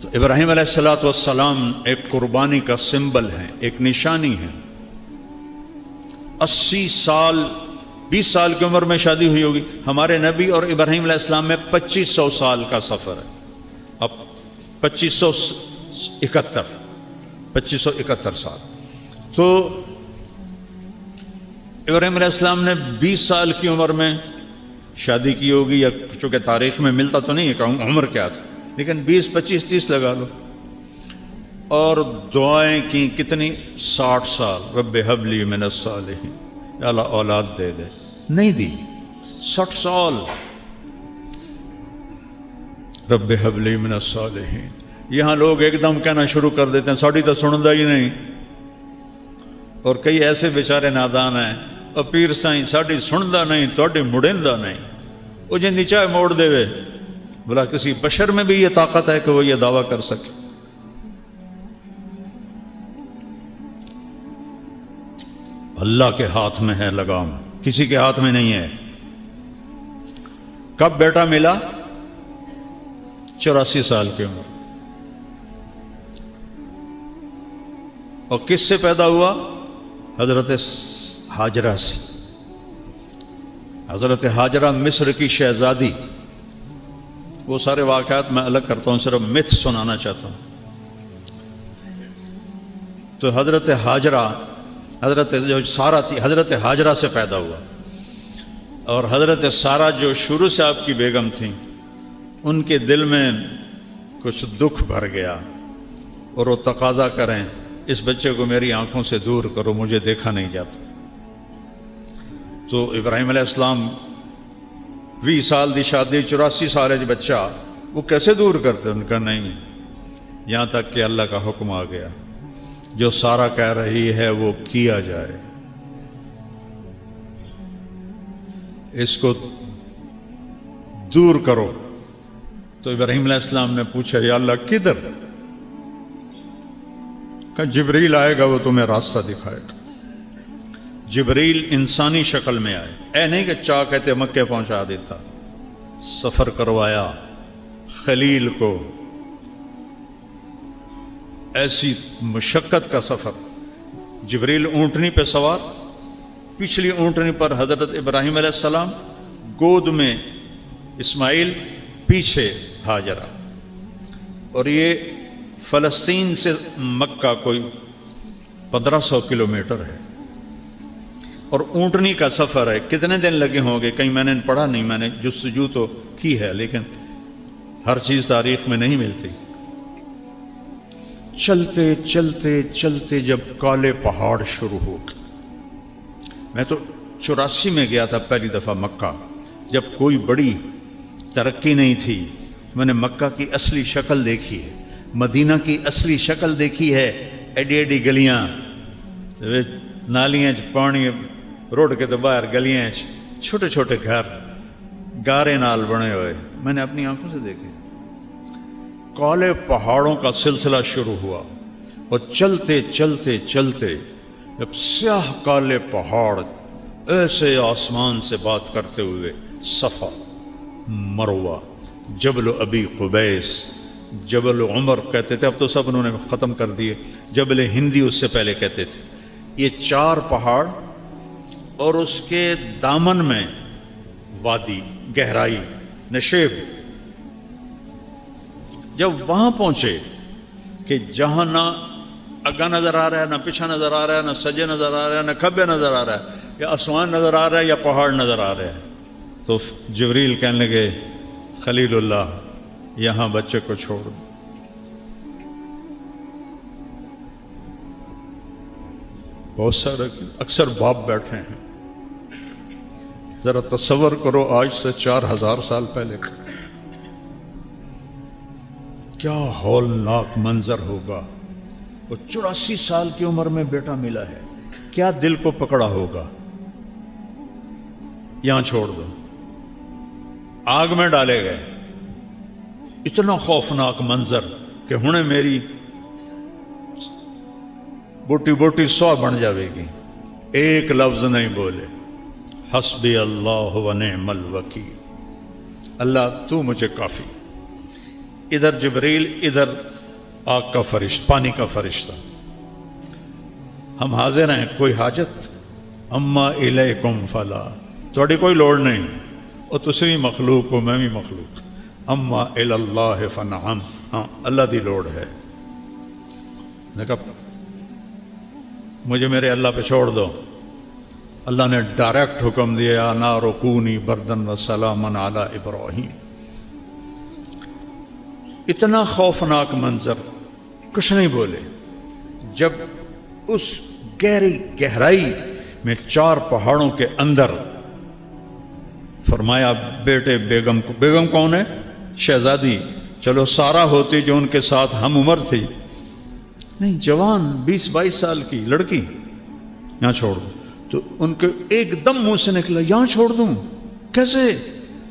تو ابراہیم علیہ الصلوۃ والسلام ایک قربانی کا سمبل ہیں، ایک نشانی ہے۔ 80 سال 20 سال کی عمر میں شادی ہوئی ہوگی۔ ہمارے نبی اور ابراہیم علیہ السلام میں 2500 سال کا سفر ہے۔ اب 2571 سال۔ تو ابراہیم علیہ السلام نے 20 سال کی عمر میں شادی کی ہوگی، یا چونکہ تاریخ میں ملتا تو نہیں ہے کہ عمر کیا تھی، لیکن 20 25 30 لگا لو۔ اور دعائیں کی کتنی؟ 60 سال، رب حب لی من الصالحین، یا اللہ اولاد دے دے، نہیں دی۔ 60 سال رب حب لی من الصالحین۔ یہاں لوگ ایک دم کہنا شروع کر دیتے ہیں ساڑی تو سندا ہی نہیں، اور کئی ایسے بیچارے نادان ہیں، اور پیر سائیں ساڑی سندا نہیں توڑی مڑندہ نہیں، وہ جن چاہے موڑ دے وے۔ بلا کسی بشر میں بھی یہ طاقت ہے کہ وہ یہ دعویٰ کر سکے؟ اللہ کے ہاتھ میں ہے لگام، کسی کے ہاتھ میں نہیں ہے۔ کب بیٹا ملا؟ 84 سال کی عمر۔ اور کس سے پیدا ہوا؟ حضرت ہاجرہ سے۔ حضرت ہاجرہ مصر کی شہزادی، وہ سارے واقعات میں الگ کرتا ہوں، صرف متھ سنانا چاہتا ہوں۔ تو حضرت ہاجرہ، حضرت جو سارہ تھی، حضرت ہاجرہ سے پیدا ہوا۔ اور حضرت سارہ جو شروع سے آپ کی بیگم تھیں، ان کے دل میں کچھ دکھ بھر گیا، اور وہ تقاضا کریں اس بچے کو میری آنکھوں سے دور کرو، مجھے دیکھا نہیں جاتا۔ تو ابراہیم علیہ السلام 20 سال دی شادی، 84 سال بچہ، وہ کیسے دور کرتے؟ ان کا نہیں، یہاں تک کہ اللہ کا حکم آ گیا، جو سارہ کہہ رہی ہے وہ کیا جائے، اس کو دور کرو۔ تو ابراہیم علیہ السلام نے پوچھا یا اللہ کدھر؟ کہ جبریل آئے گا، وہ تمہیں راستہ دکھائے گا۔ جبریل انسانی شکل میں آئے، اے نہیں کہ چاہ کہتے مکے پہنچا دیتا، سفر کروایا خلیل کو، ایسی مشقت کا سفر۔ جبریل اونٹنی پہ سوار، پچھلی اونٹنی پر حضرت ابراہیم علیہ السلام، گود میں اسماعیل، پیچھے ہاجرہ۔ اور یہ فلسطین سے مکہ کوئی 1500 کلومیٹر ہے، اور اونٹنی کا سفر ہے۔ کتنے دن لگے ہوں گے کہیں میں نے پڑھا نہیں، میں نے جستجو تو کی ہے، لیکن ہر چیز تاریخ میں نہیں ملتی۔ چلتے چلتے چلتے جب کالے پہاڑ شروع ہو گئے، میں تو 84 میں گیا تھا پہلی دفعہ مکہ، جب کوئی بڑی ترقی نہیں تھی۔ میں نے مکہ کی اصلی شکل دیکھی ہے، مدینہ کی اصلی شکل دیکھی ہے، ایڈی ایڈی گلیاں، نالیاں پانی روڈ کے تو باہر، گلیاں چھوٹے چھوٹے گھر گارے نال بنے ہوئے، میں نے اپنی آنکھوں سے دیکھے۔ کالے پہاڑوں کا سلسلہ شروع ہوا، اور چلتے چلتے چلتے جب سیاہ کالے پہاڑ ایسے آسمان سے بات کرتے ہوئے، صفا، مروہ، جبل ابی قبیس، جبل عمر کہتے تھے، اب تو سب انہوں نے ختم کر دیے، جبل ہندی اس سے پہلے کہتے تھے۔ یہ 4 پہاڑ، اور اس کے دامن میں وادی، گہرائی، نشیب۔ جب وہاں پہنچے کہ جہاں نہ اگا نظر آ رہا ہے، نہ پیچھے نظر آ رہا ہے، نہ سجے نظر آ رہا ہے، نہ کھبے نظر آ رہا ہے، یا آسمان نظر آ رہا ہے یا پہاڑ نظر آ رہے ہیں، تو جبریل کہنے لگے خلیل اللہ یہاں بچے کو چھوڑ دو۔ بہت سارے اکثر باپ بیٹھے ہیں، ذرا تصور کرو آج سے 4000 سال پہلے کیا ہولناک منظر ہوگا۔ وہ 84 سال کی عمر میں بیٹا ملا ہے، کیا دل کو پکڑا ہوگا۔ یہاں چھوڑ دو، آگ میں ڈالے گئے، اتنا خوفناک منظر کہ ہنے میری بوٹی بوٹی 100 بن جاوے گی۔ ایک لفظ نہیں بولے، حسبی اللہ و نعم الوکیل، اللہ تو مجھے کافی۔ ادھر جبریل، ادھر آگ کا فرشتہ، پانی کا فرشتہ، ہم حاضر ہیں، کوئی حاجت؟ اما الیکم فلا، تھوڑی کوئی لوڑ نہیں، اور تسی بھی مخلوق ہو، میں بھی مخلوق، اما اللہ فنعم، ہاں اللہ دی لوڑ ہے۔ نے کہا مجھے میرے اللہ پہ چھوڑ دو۔ اللہ نے ڈائریکٹ حکم دیا، یا نار کونی بردن و سلاما علی ابراہیم۔ اتنا خوفناک منظر، کچھ نہیں بولے۔ جب اس گہری گہرائی میں 4 پہاڑوں کے اندر فرمایا بیٹے بیگم کو، بیگم کون ہے؟ شہزادی، چلو سارا ہوتی جو ان کے ساتھ ہم عمر تھی، نہیں جوان 20-22 سال کی لڑکی، یہاں چھوڑ دوں۔ تو ان کے ایک دم منہ سے نکلا، یہاں چھوڑ دوں؟ کیسے؟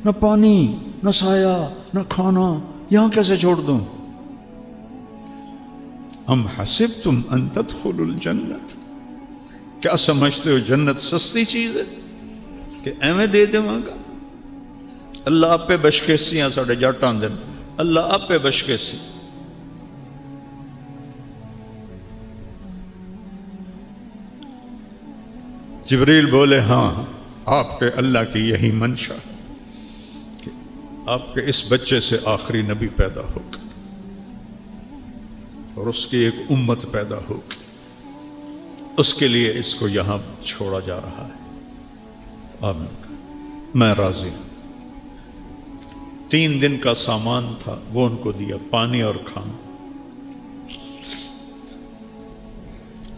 نہ پانی، نہ سایہ، نہ کھانا، یہاں کیسے چھوڑ دوں؟ ام حسبتم ان تدخلوا الجنت، کیا سمجھتے ہو جنت سستی چیز ہے کہ ایویں دے دے گا؟ اللہ آپ پہ بشکیسی ہیں ساڑھے جاٹاں دن، اللہ آپ پہ بشکیسی۔ جبریل بولے ہاں آپ کے اللہ کی یہی منشا کہ آپ کے اس بچے سے آخری نبی پیدا ہوگا اور اس کی ایک امت پیدا ہوگی، اس کے لیے اس کو یہاں چھوڑا جا رہا ہے۔ اب میں راضی ہوں۔ 3 دن کا سامان تھا وہ ان کو دیا، پانی اور کھانا۔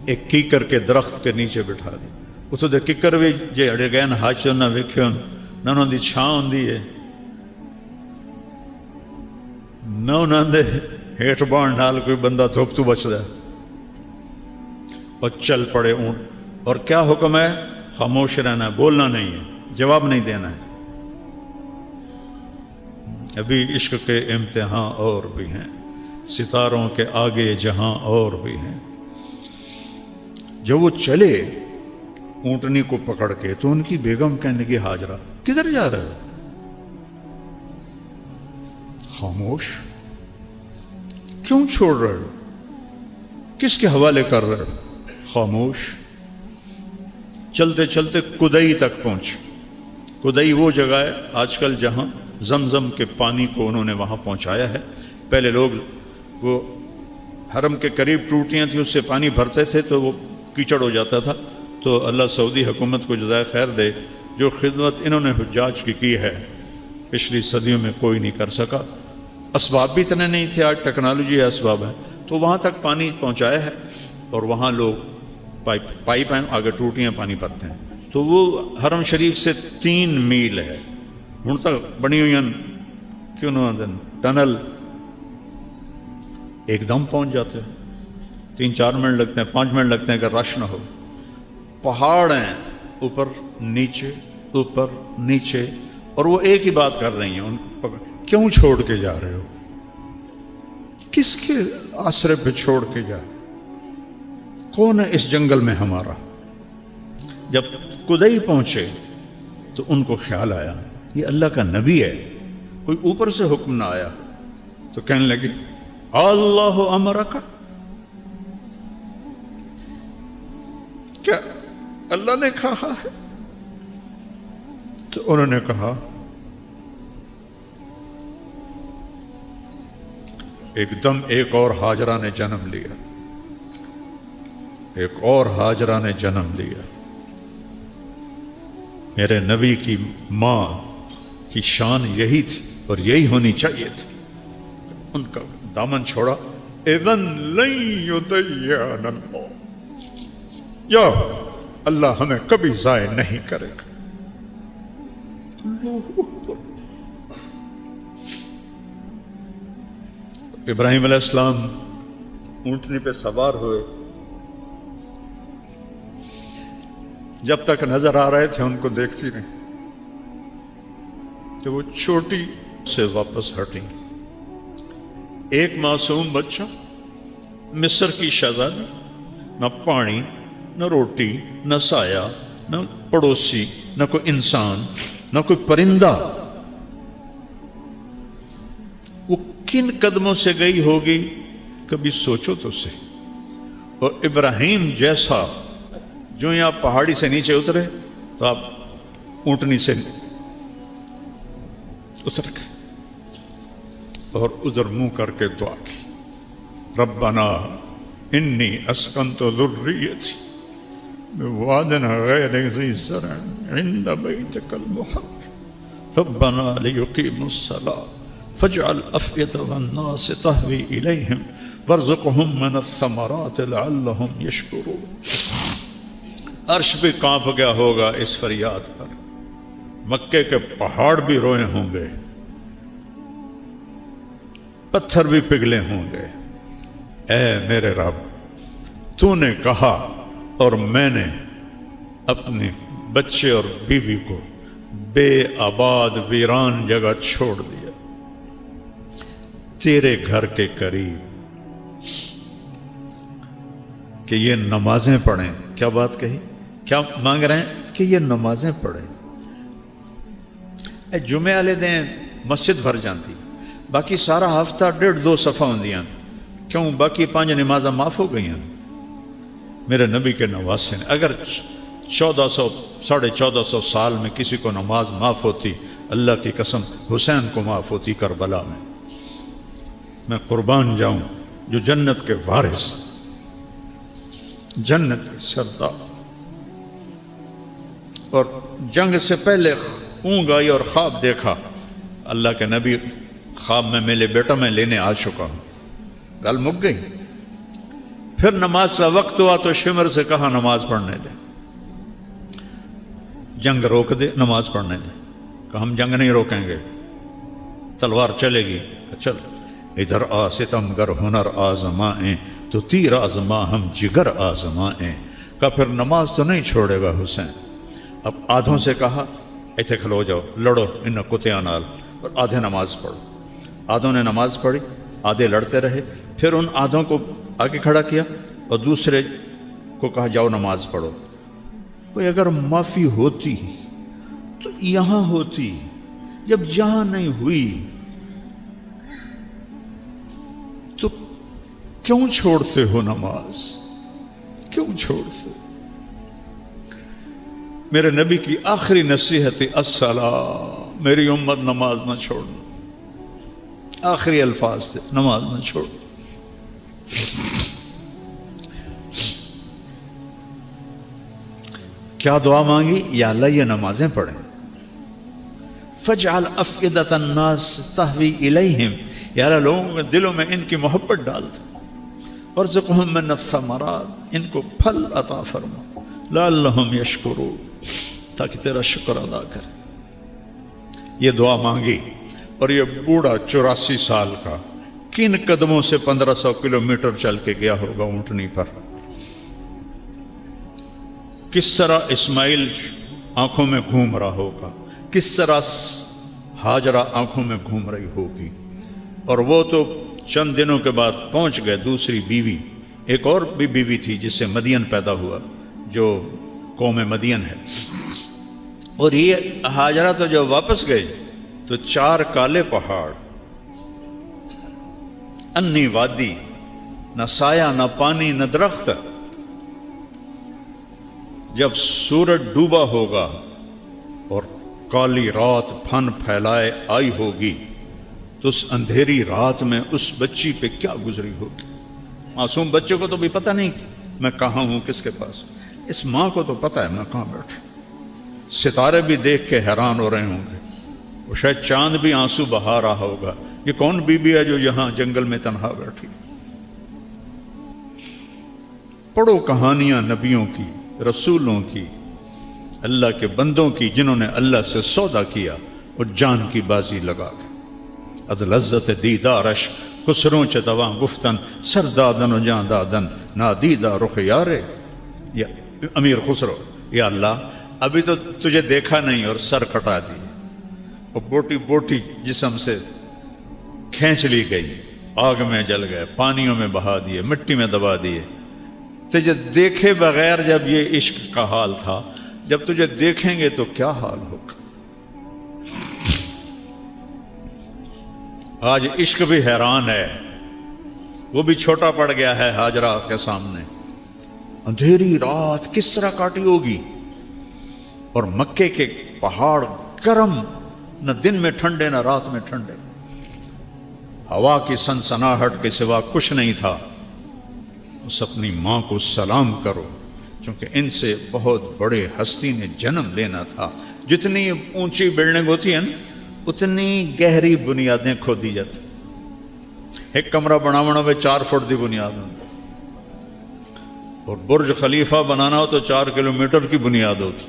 ایک کیکر کے درخت کے نیچے بٹھا دیا۔ اتو دے ککر بھی جے اڑے گئے نا ہاچو نہ ویکھو نہ انہوں دی چھاں ہوندی ہے، نہ انہوں دے ہیٹھ بان ڈال کوئی بندہ دھوپ تو بچ دے، اور چل پڑے اونٹ۔ اور کیا حکم ہے؟ خاموش رہنا ہے، بولنا نہیں ہے، جواب نہیں دینا ہے۔ ابھی عشق کے امتحان اور بھی ہیں، ستاروں کے آگے جہاں اور بھی ہیں۔ جب وہ چلے اونٹنی کو پکڑ کے تو ان کی بیگم کہنے لگی ہاجرہ کدھر جا رہے ہو؟ خاموش، کیوں چھوڑ رہے ہو؟ کس کے حوالے کر رہے ہو؟ خاموش۔ چلتے چلتے کدئی تک پہنچ۔ کدئی وہ جگہ ہے آج کل جہاں زمزم کے پانی کو انہوں نے وہاں پہنچایا ہے۔ پہلے لوگ وہ حرم کے قریب ٹوٹیاں تھیں، اس سے پانی بھرتے تھے تو وہ کیچڑ ہو جاتا تھا۔ تو اللہ سعودی حکومت کو جزائے خیر دے، جو خدمت انہوں نے حجاج کی ہے پچھلی صدیوں میں کوئی نہیں کر سکا۔ اسباب بھی اتنے نہیں تھے، آج ٹیکنالوجی اسباب ہے، تو وہاں تک پانی پہنچایا ہے۔ اور وہاں لوگ پائپ ہیں، آگے ٹوٹیاں پانی بھرتے ہیں۔ تو وہ حرم شریف سے 3 میل ہے، ہوں تک بنی ہوئی کیوں نہ ٹنل، ایک دم پہنچ جاتے ہیں۔ 3-4 منٹ لگتے ہیں، 5 منٹ لگتے ہیں اگر رش نہ ہو۔ پہاڑ ہیں اوپر نیچے اوپر نیچے، اور وہ ایک ہی بات کر رہی ہیں، ان کو کیوں چھوڑ کے جا رہے ہو؟ کس کے آسرے پہ چھوڑ کے جا؟ کون ہے اس جنگل میں ہمارا؟ جب کدئی پہنچے تو ان کو خیال آیا یہ اللہ کا نبی ہے، کوئی اوپر سے حکم نہ آیا۔ تو کہنے لگے اللہ امرک، کیا اللہ نے کہا ہے؟ تو انہوں نے کہا ایک دم ایک اور ہاجرہ نے جنم لیا، ایک اور ہاجرہ نے جنم لیا۔ میرے نبی کی ماں کی شان یہی تھی اور یہی ہونی چاہیے تھی۔ ان کا دامن چھوڑا، اذن لن یضیعنا اللہ، یا اللہ ہمیں کبھی ضائع نہیں کرے گا۔ ابراہیم علیہ السلام اونٹنی پہ سوار ہوئے، جب تک نظر آ رہے تھے ان کو دیکھتی رہی کہ وہ چھوٹی سے واپس ہٹی۔ ایک معصوم بچہ، مصر کی شہزادی، نہ پانی نہ روٹی نہ سایہ نہ پڑوسی نہ کوئی انسان نہ کوئی پرندہ۔ وہ کن قدموں سے گئی ہوگی کبھی سوچو تو صحیح. اور ابراہیم جیسا جو ہی آپ پہاڑی سے نیچے اترے تو آپ اونٹنی سے اتر گئے اور ادھر منہ کر کے دعا کی, ربنا انی اسکنت ذریتی بواد غیر ذی زرع عند بیتک المحرم ربنا لیقیموا الصلاة فاجعل افئدة الناس تهوی الیہم وارزقهم من الثمرات لعلهم یشکرون. عرش بھی کانپ گیا ہوگا اس فریاد پر, مکے کے پہاڑ بھی روئے ہوں گے, پتھر بھی پگھلے ہوں گے. اے میرے رب, تو نے کہا اور میں نے اپنے بچے اور بیوی کو بے آباد ویران جگہ چھوڑ دیا تیرے گھر کے قریب کہ یہ نمازیں پڑھیں. کیا بات کہی, کیا مانگ رہے ہیں کہ یہ نمازیں پڑھیں. جمعے والے دن مسجد بھر جاتی, باقی سارا ہفتہ 1.5-2 صفحہ ہوندیاں, کیوں باقی 5 نمازاں معاف ہو گئی ہیں. میرے نبی کے نواسے نے اگر 1400 سال میں کسی کو نماز معاف ہوتی, اللہ کی قسم حسین کو معاف ہوتی کربلا میں. میں قربان جاؤں جو جنت کے وارث, جنت کے سردار, اور جنگ سے پہلے اونگ آئی اور خواب دیکھا. اللہ کے نبی خواب میں میرے بیٹا میں لینے آ چکا ہوں, گل مک گئی. پھر نماز کا وقت ہوا تو شمر سے کہا نماز پڑھنے دے, جنگ روک دے, نماز پڑھنے دے. کہ ہم جنگ نہیں روکیں گے, تلوار چلے گی. چل ادھر آ ستمگر ہنر آزمائیں تو تیر آزما ہم جگر آزمائیں. کہ پھر نماز تو نہیں چھوڑے گا حسین. اب آدھوں سے کہا ایتھے کھلو جاؤ, لڑو ان کتیاں نال, اور آدھے نماز پڑھو. آدھوں نے نماز پڑھی, آدھے لڑتے رہے. پھر ان آدھوں کو آگے کھڑا کیا اور دوسرے کو کہا جاؤ نماز پڑھو. کوئی اگر معافی ہوتی تو یہاں ہوتی, جب یہاں نہیں ہوئی تو کیوں چھوڑتے ہو نماز, کیوں چھوڑتے؟ میرے نبی کی آخری نصیحت الصلاۃ, میری امت نماز نہ چھوڑنا. آخری الفاظ تھے, نماز نہ چھوڑ. کیا دعا مانگی؟ یا اللہ یہ نمازیں پڑھیں. فجعل افئدۃ الناس تہوی الیہم, یا اللہ لوگوں کے دلوں میں ان کی محبت ڈال دے. وارزقہم من الثمرات, ان کو پھل عطا فرما. لعلہم یشکرون, تاکہ تیرا شکر ادا کرے. یہ دعا مانگی اور یہ بوڑھا 84 سال کا کن قدموں سے 1500 کلومیٹر چل کے گیا ہوگا اونٹنی پر. کس طرح اسماعیل آنکھوں میں گھوم رہا ہوگا, کس طرح ہاجرہ آنکھوں میں گھوم رہی ہوگی. اور وہ تو چند دنوں کے بعد پہنچ گئے دوسری بیوی. ایک اور بھی بیوی تھی جس سے مدین پیدا ہوا, جو قوم مدین ہے. اور یہ ہاجرہ تو جب واپس گئی تو 4 کالے پہاڑ, انی وادی, نہ سایہ نہ پانی نہ درخت. جب سورج ڈوبا ہوگا اور کالی رات پھن پھیلائے آئی ہوگی تو اس اندھیری رات میں اس بچی پہ کیا گزری ہوگی. معصوم بچے کو تو بھی پتہ نہیں میں کہاں ہوں, کس کے پاس. اس ماں کو تو پتہ ہے میں کہاں بیٹھی. ستارے بھی دیکھ کے حیران ہو رہے ہوں گے, وہ شاید چاند بھی آنسو بہا رہا ہوگا, یہ کون بی بی ہے جو یہاں جنگل میں تنہا بیٹھی. پڑھو کہانیاں نبیوں کی, رسولوں کی, اللہ کے بندوں کی, جنہوں نے اللہ سے سودا کیا اور جان کی بازی لگا کے. از لذت دیدارش خسروں چتواں گفتن سردادن و جان دادن نادیدہ رخ یارے. یا امیر خسرو, یا اللہ ابھی تو تجھے دیکھا نہیں اور سر کٹا دی, اور بوٹی بوٹی جسم سے کھینچ لی گئی, آگ میں جل گئے, پانیوں میں بہا دیے, مٹی میں دبا دیے. تجھے دیکھے بغیر جب یہ عشق کا حال تھا, جب تجھے دیکھیں گے تو کیا حال ہوگا. آج عشق بھی حیران ہے, وہ بھی چھوٹا پڑ گیا ہے ہاجرہ کے سامنے. اندھیری رات کس طرح کاٹی ہوگی, اور مکے کے پہاڑ گرم, نہ دن میں ٹھنڈے نہ رات میں ٹھنڈے, ہوا کی سنسناہٹ کے سوا کچھ نہیں تھا. اس اپنی ماں کو سلام کرو, کیونکہ ان سے بہت بڑے ہستی نے جنم لینا تھا. جتنی اونچی بلڈنگ ہوتی ہے نا اتنی گہری بنیادیں کھودی جاتی. ایک کمرہ بناونا ہوئے 4 فٹ دی بنیاد ہوتی, اور برج خلیفہ بنانا ہو تو 4 کلومیٹر کی بنیاد ہوتی.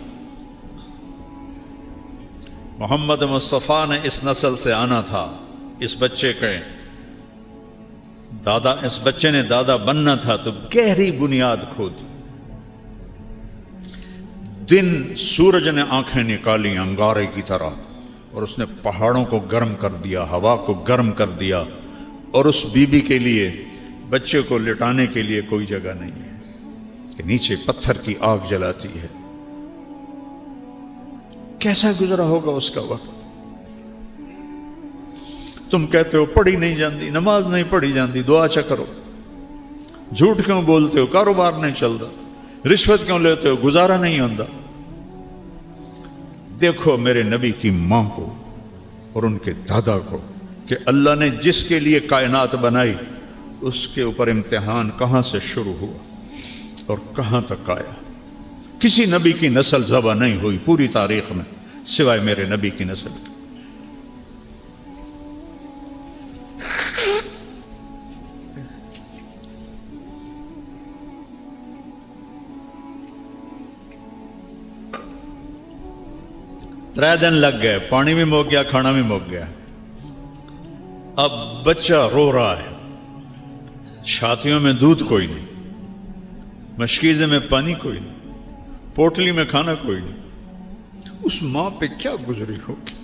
محمد مصطفیٰ نے اس نسل سے آنا تھا. اس بچے نے دادا بننا تھا, تو گہری بنیاد کھودی. دن سورج نے آنکھیں نکالی انگارے کی طرح, اور اس نے پہاڑوں کو گرم کر دیا, ہوا کو گرم کر دیا, اور اس بی بی کے لیے بچے کو لٹانے کے لیے کوئی جگہ نہیں ہے کہ نیچے پتھر کی آگ جلاتی ہے. کیسا گزرا ہوگا اس کا وقت. تم کہتے ہو پڑھی نہیں جاندی, نماز نہیں پڑھی جاندی, دعا چا کرو. جھوٹ کیوں بولتے ہو, کاروبار نہیں چلتا. رشوت کیوں لیتے ہو, گزارا نہیں ہوتا. دیکھو میرے نبی کی ماں کو اور ان کے دادا کو, کہ اللہ نے جس کے لیے کائنات بنائی اس کے اوپر امتحان کہاں سے شروع ہوا اور کہاں تک آیا. کسی نبی کی نسل ذبح نہیں ہوئی پوری تاریخ میں سوائے میرے نبی کی نسل کی. ترے دن لگ گئے, پانی بھی مک گیا, کھانا بھی مک گیا. اب بچہ رو رہا ہے, چھاتیوں میں دودھ کوئی نہیں, مشکیزے میں پانی کوئی نہیں, پوٹلی میں کھانا کوئی نہیں. اس ماں پہ کیا گزری ہوگی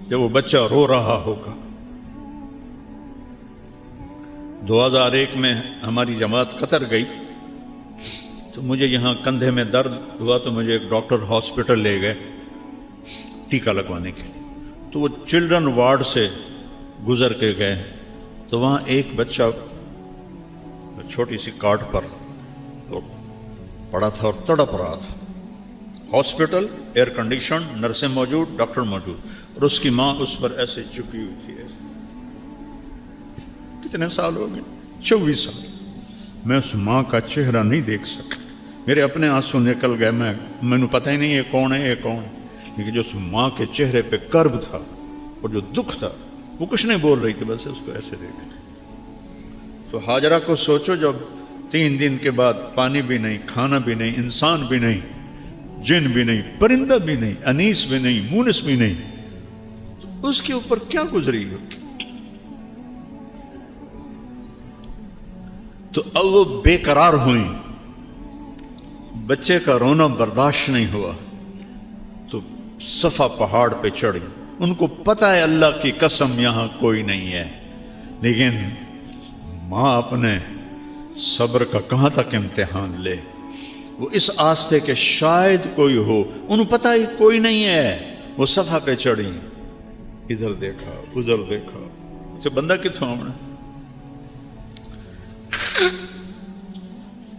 جب وہ بچہ رو رہا ہوگا. 2001 میں ہماری جماعت قطر گئی تو مجھے یہاں کندھے میں درد ہوا, تو مجھے ایک ڈاکٹر ہاسپٹل لے گئے ٹیکہ لگوانے کے لیے. تو وہ چلڈرن وارڈ سے گزر کے گئے, تو وہاں ایک بچہ چھوٹی سی کاٹ پر پڑا تھا اور تڑپ رہا تھا. ہاسپٹل ایئر کنڈیشن, نرسیں موجود, ڈاکٹر موجود, اور اس کی ماں اس پر ایسے چکی ہوئی تھی. کتنے سال ہو گئے, 24 سال. میں اس ماں کا چہرہ نہیں دیکھ سکا, میرے اپنے آنسو نکل گئے. میں پتہ ہی نہیں یہ کون ہے, یہ کون ہے. لیکن جو اس ماں کے چہرے پہ کرب تھا اور جو دکھ تھا, وہ کچھ نہیں بول رہی تھی, بس اس کو ایسے دیکھ رہی. تو ہاجرہ کو سوچو, جب 3 دن کے بعد پانی بھی نہیں, کھانا بھی نہیں, انسان بھی نہیں, جن بھی نہیں, پرندہ بھی نہیں, انیس بھی نہیں, مونس بھی نہیں, تو اس کے اوپر کیا گزری ہوگی. تو اب وہ بے قرار ہوئیں, بچے کا رونا برداشت نہیں ہوا, تو صفا پہاڑ پہ چڑھی. ان کو پتہ ہے اللہ کی قسم یہاں کوئی نہیں ہے, لیکن ماں اپنے صبر کا کہاں تک امتحان لے. وہ اس آس پہ کہ شاید کوئی ہو, انہوں پتہ ہی کوئی نہیں ہے. وہ صفا پہ چڑھی, ادھر دیکھا ادھر دیکھا, تو بندہ کتوں آنا.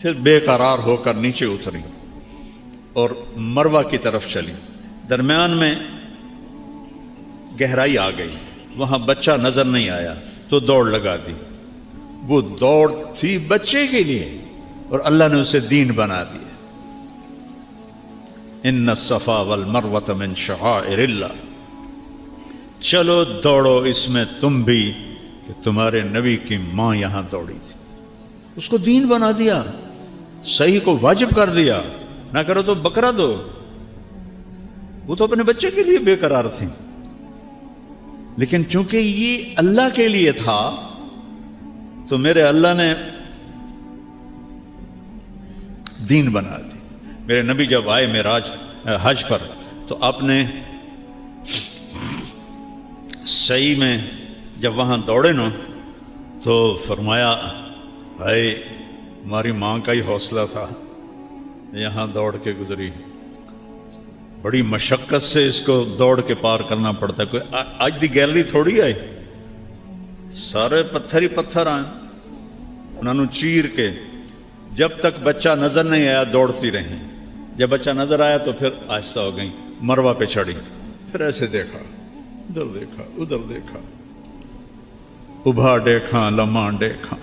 پھر بے قرار ہو کر نیچے اتری اور مروہ کی طرف چلی. درمیان میں گہرائی آ گئی, وہاں بچہ نظر نہیں آیا تو دوڑ لگا دی. وہ دوڑ تھی بچے کے لیے, اور اللہ نے اسے دین بنا دیا. ان الصفا والمروۃ من شعائر اللہ. چلو دوڑو اس میں تم بھی, کہ تمہارے نبی کی ماں یہاں دوڑی تھی. اس کو دین بنا دیا, صحیح کو واجب کر دیا. نہ کرو تو بکرا دو. وہ تو اپنے بچے کے لیے بے قرار تھی, لیکن چونکہ یہ اللہ کے لیے تھا تو میرے اللہ نے دین بنا دی. میرے نبی جب آئے معراج حج پر, تو آپ نے صحیح میں جب وہاں دوڑے نا, تو فرمایا ہائے ہماری ماں کا ہی حوصلہ تھا, یہاں دوڑ کے گزری. بڑی مشقت سے اس کو دوڑ کے پار کرنا پڑتا ہے. کوئی آج دی گیلری تھوڑی آئی, سارے پتھر ہی پتھر آئے، انہوں نے چیر کے جب تک بچہ نظر نہیں آیا دوڑتی رہیں، جب بچہ نظر آیا تو پھر آہستہ ہو گئیں، مروہ پہ چڑھی، پھر ایسے دیکھا، ادھر دیکھا، ادھر دیکھا، ابھا دیکھا، لمحہ دیکھا،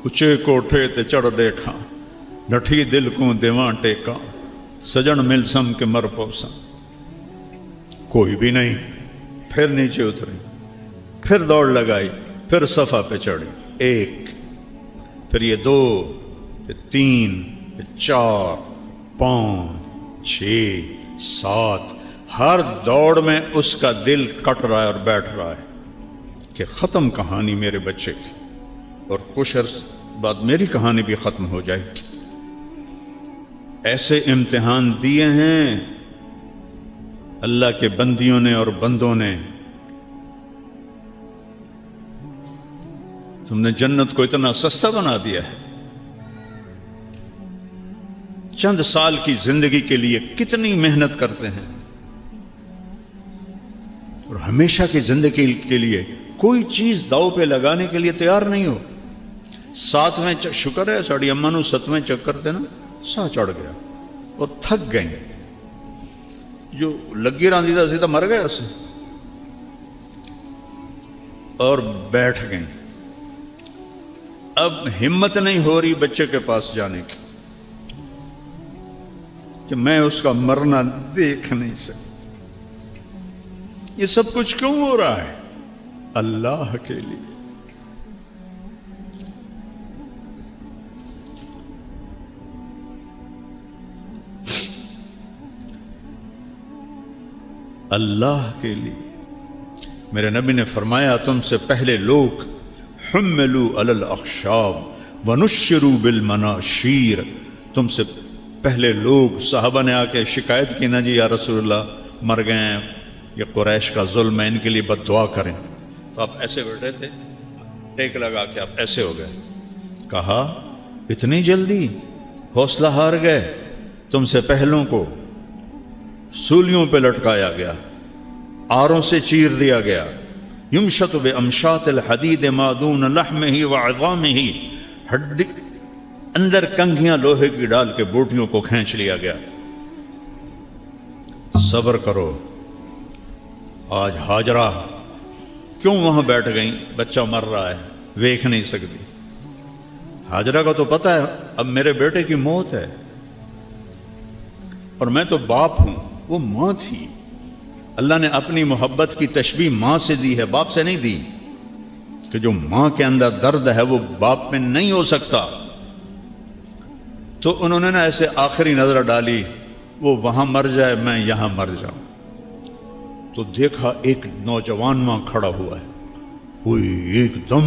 اچے کوٹھے تے چڑھ دیکھا، ڈٹھی دل کو دیواں ٹیکا، سجن مل سم کے مر پوسا، کوئی بھی نہیں، پھر نیچے اتری، پھر دوڑ لگائی، پھر صفا پہ چڑھی، ایک، پھر یہ دو، پھر تین، پھر چار، پانچ، چھ، سات، ہر دوڑ میں اس کا دل کٹ رہا ہے اور بیٹھ رہا ہے کہ ختم کہانی میرے بچے کی، اور کچھ عرص بعد میری کہانی بھی ختم ہو جائے گی۔ ایسے امتحان دیے ہیں اللہ کے بندیوں نے اور بندوں نے۔ تم نے جنت کو اتنا سستا بنا دیا ہے، چند سال کی زندگی کے لیے کتنی محنت کرتے ہیں، اور ہمیشہ کی زندگی کے لیے کوئی چیز داؤ پہ لگانے کے لیے تیار نہیں ہو۔ ساتویں شکر ہے ساڑی اماں نو 7ویں چکر تھے نا سا چڑھ گیا، وہ تھک گئیں، جو لگی راندی تھا سیدھا مر گیا سے، اور بیٹھ گئیں۔ اب ہمت نہیں ہو رہی بچے کے پاس جانے کی کہ میں اس کا مرنا دیکھ نہیں سکتی۔ یہ سب کچھ کیوں ہو رہا ہے؟ اللہ کے لیے۔ اللہ کے لیے۔ میرے نبی نے فرمایا تم سے پہلے لوگ حملوا علی الاخشاب ونشروا بالمناشیر، تم سے پہلے لوگ، صحابہ نے آ کے شکایت کی، نا جی یا رسول اللہ مر گئے ہیں، یہ قریش کا ظلم ہے، ان کے لیے بد دعا کریں، تو آپ ایسے بیٹھے تھے، ٹیک لگا کے آپ ایسے ہو گئے۔ کہا اتنی جلدی حوصلہ ہار گئے؟ تم سے پہلوں کو سولیوں پہ لٹکایا گیا، آروں سے چیر دیا گیا، یمشط بامشاط الحدید ما دون لحمہ وعظامہ، ہڈی اندر کنگھیاں لوہے کی ڈال کے بوٹیوں کو کھینچ لیا گیا۔ صبر کرو۔ آج ہاجرہ کیوں وہاں بیٹھ گئیں؟ بچہ مر رہا ہے، دیکھ نہیں سکتی۔ ہاجرہ کا تو پتہ ہے اب میرے بیٹے کی موت ہے، اور میں تو باپ ہوں، وہ ماں تھی۔ اللہ نے اپنی محبت کی تشبیہ ماں سے دی ہے، باپ سے نہیں دی، کہ جو ماں کے اندر درد ہے وہ باپ میں نہیں ہو سکتا۔ تو انہوں نے نا ایسے آخری نظر ڈالی، وہ وہاں مر جائے میں یہاں مر جاؤں، تو دیکھا ایک نوجوان ماں کھڑا ہوا ہے، کوئی ایک دم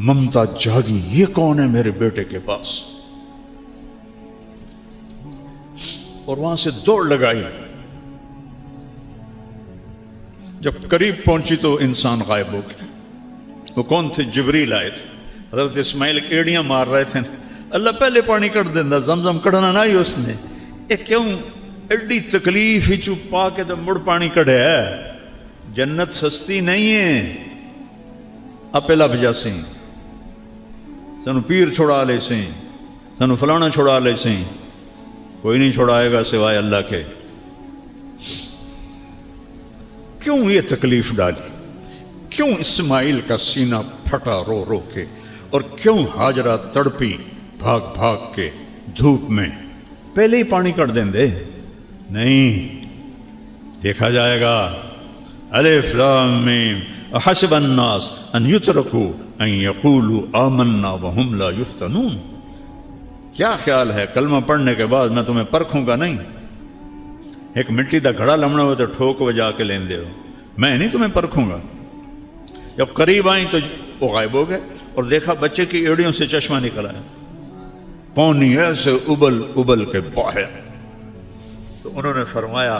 ممتا جاگی، یہ کون ہے میرے بیٹے کے پاس، اور وہاں سے دوڑ لگائی۔ جب قریب پہنچی تو انسان غائب ہو گیا۔ وہ کون تھے؟ جبریل آئے تھے۔ حضرت اسماعیل ایڑیاں مار رہے تھے، اللہ پہلے پانی کٹ دینا، زمزم کڑنا نہ ہی اس نے، یہ کیوں ایڈی تکلیف ہی چپ پا کے تو مڑ پانی کڑے ہے۔ جنت سستی نہیں ہے، اپے لب جاسی، سانو پیر چھوڑا لے سی، سانو فلانا چھوڑا لے سی، کوئی نہیں چھوڑائے گا سوائے اللہ کے۔ کیوں یہ تکلیف ڈالی؟ کیوں اسماعیل کا سینہ پھٹا رو رو کے؟ اور کیوں ہاجرہ تڑپی بھاگ بھاگ کے دھوپ میں؟ پہلے ہی پانی کر دیں دے؟ نہیں، دیکھا جائے گا۔ الف لام میم احسب الناس ان یترکوا ان یقولوا آمنا وهم لا یفتنون۔ کیا خیال ہے کلمہ پڑھنے کے بعد میں تمہیں پرکھوں گا نہیں؟ ایک مٹی دا گھڑا لمنا ہو تو ٹھوک بجا کے لین دے ہو، میں نہیں تمہیں پرکھوں گا۔ جب قریب آئیں تو وہ غائب ہو گئے، اور دیکھا بچے کی ایڑیوں سے چشمہ نکل آیا، پانی ایسے ابل ابل کے باہر۔ تو انہوں نے فرمایا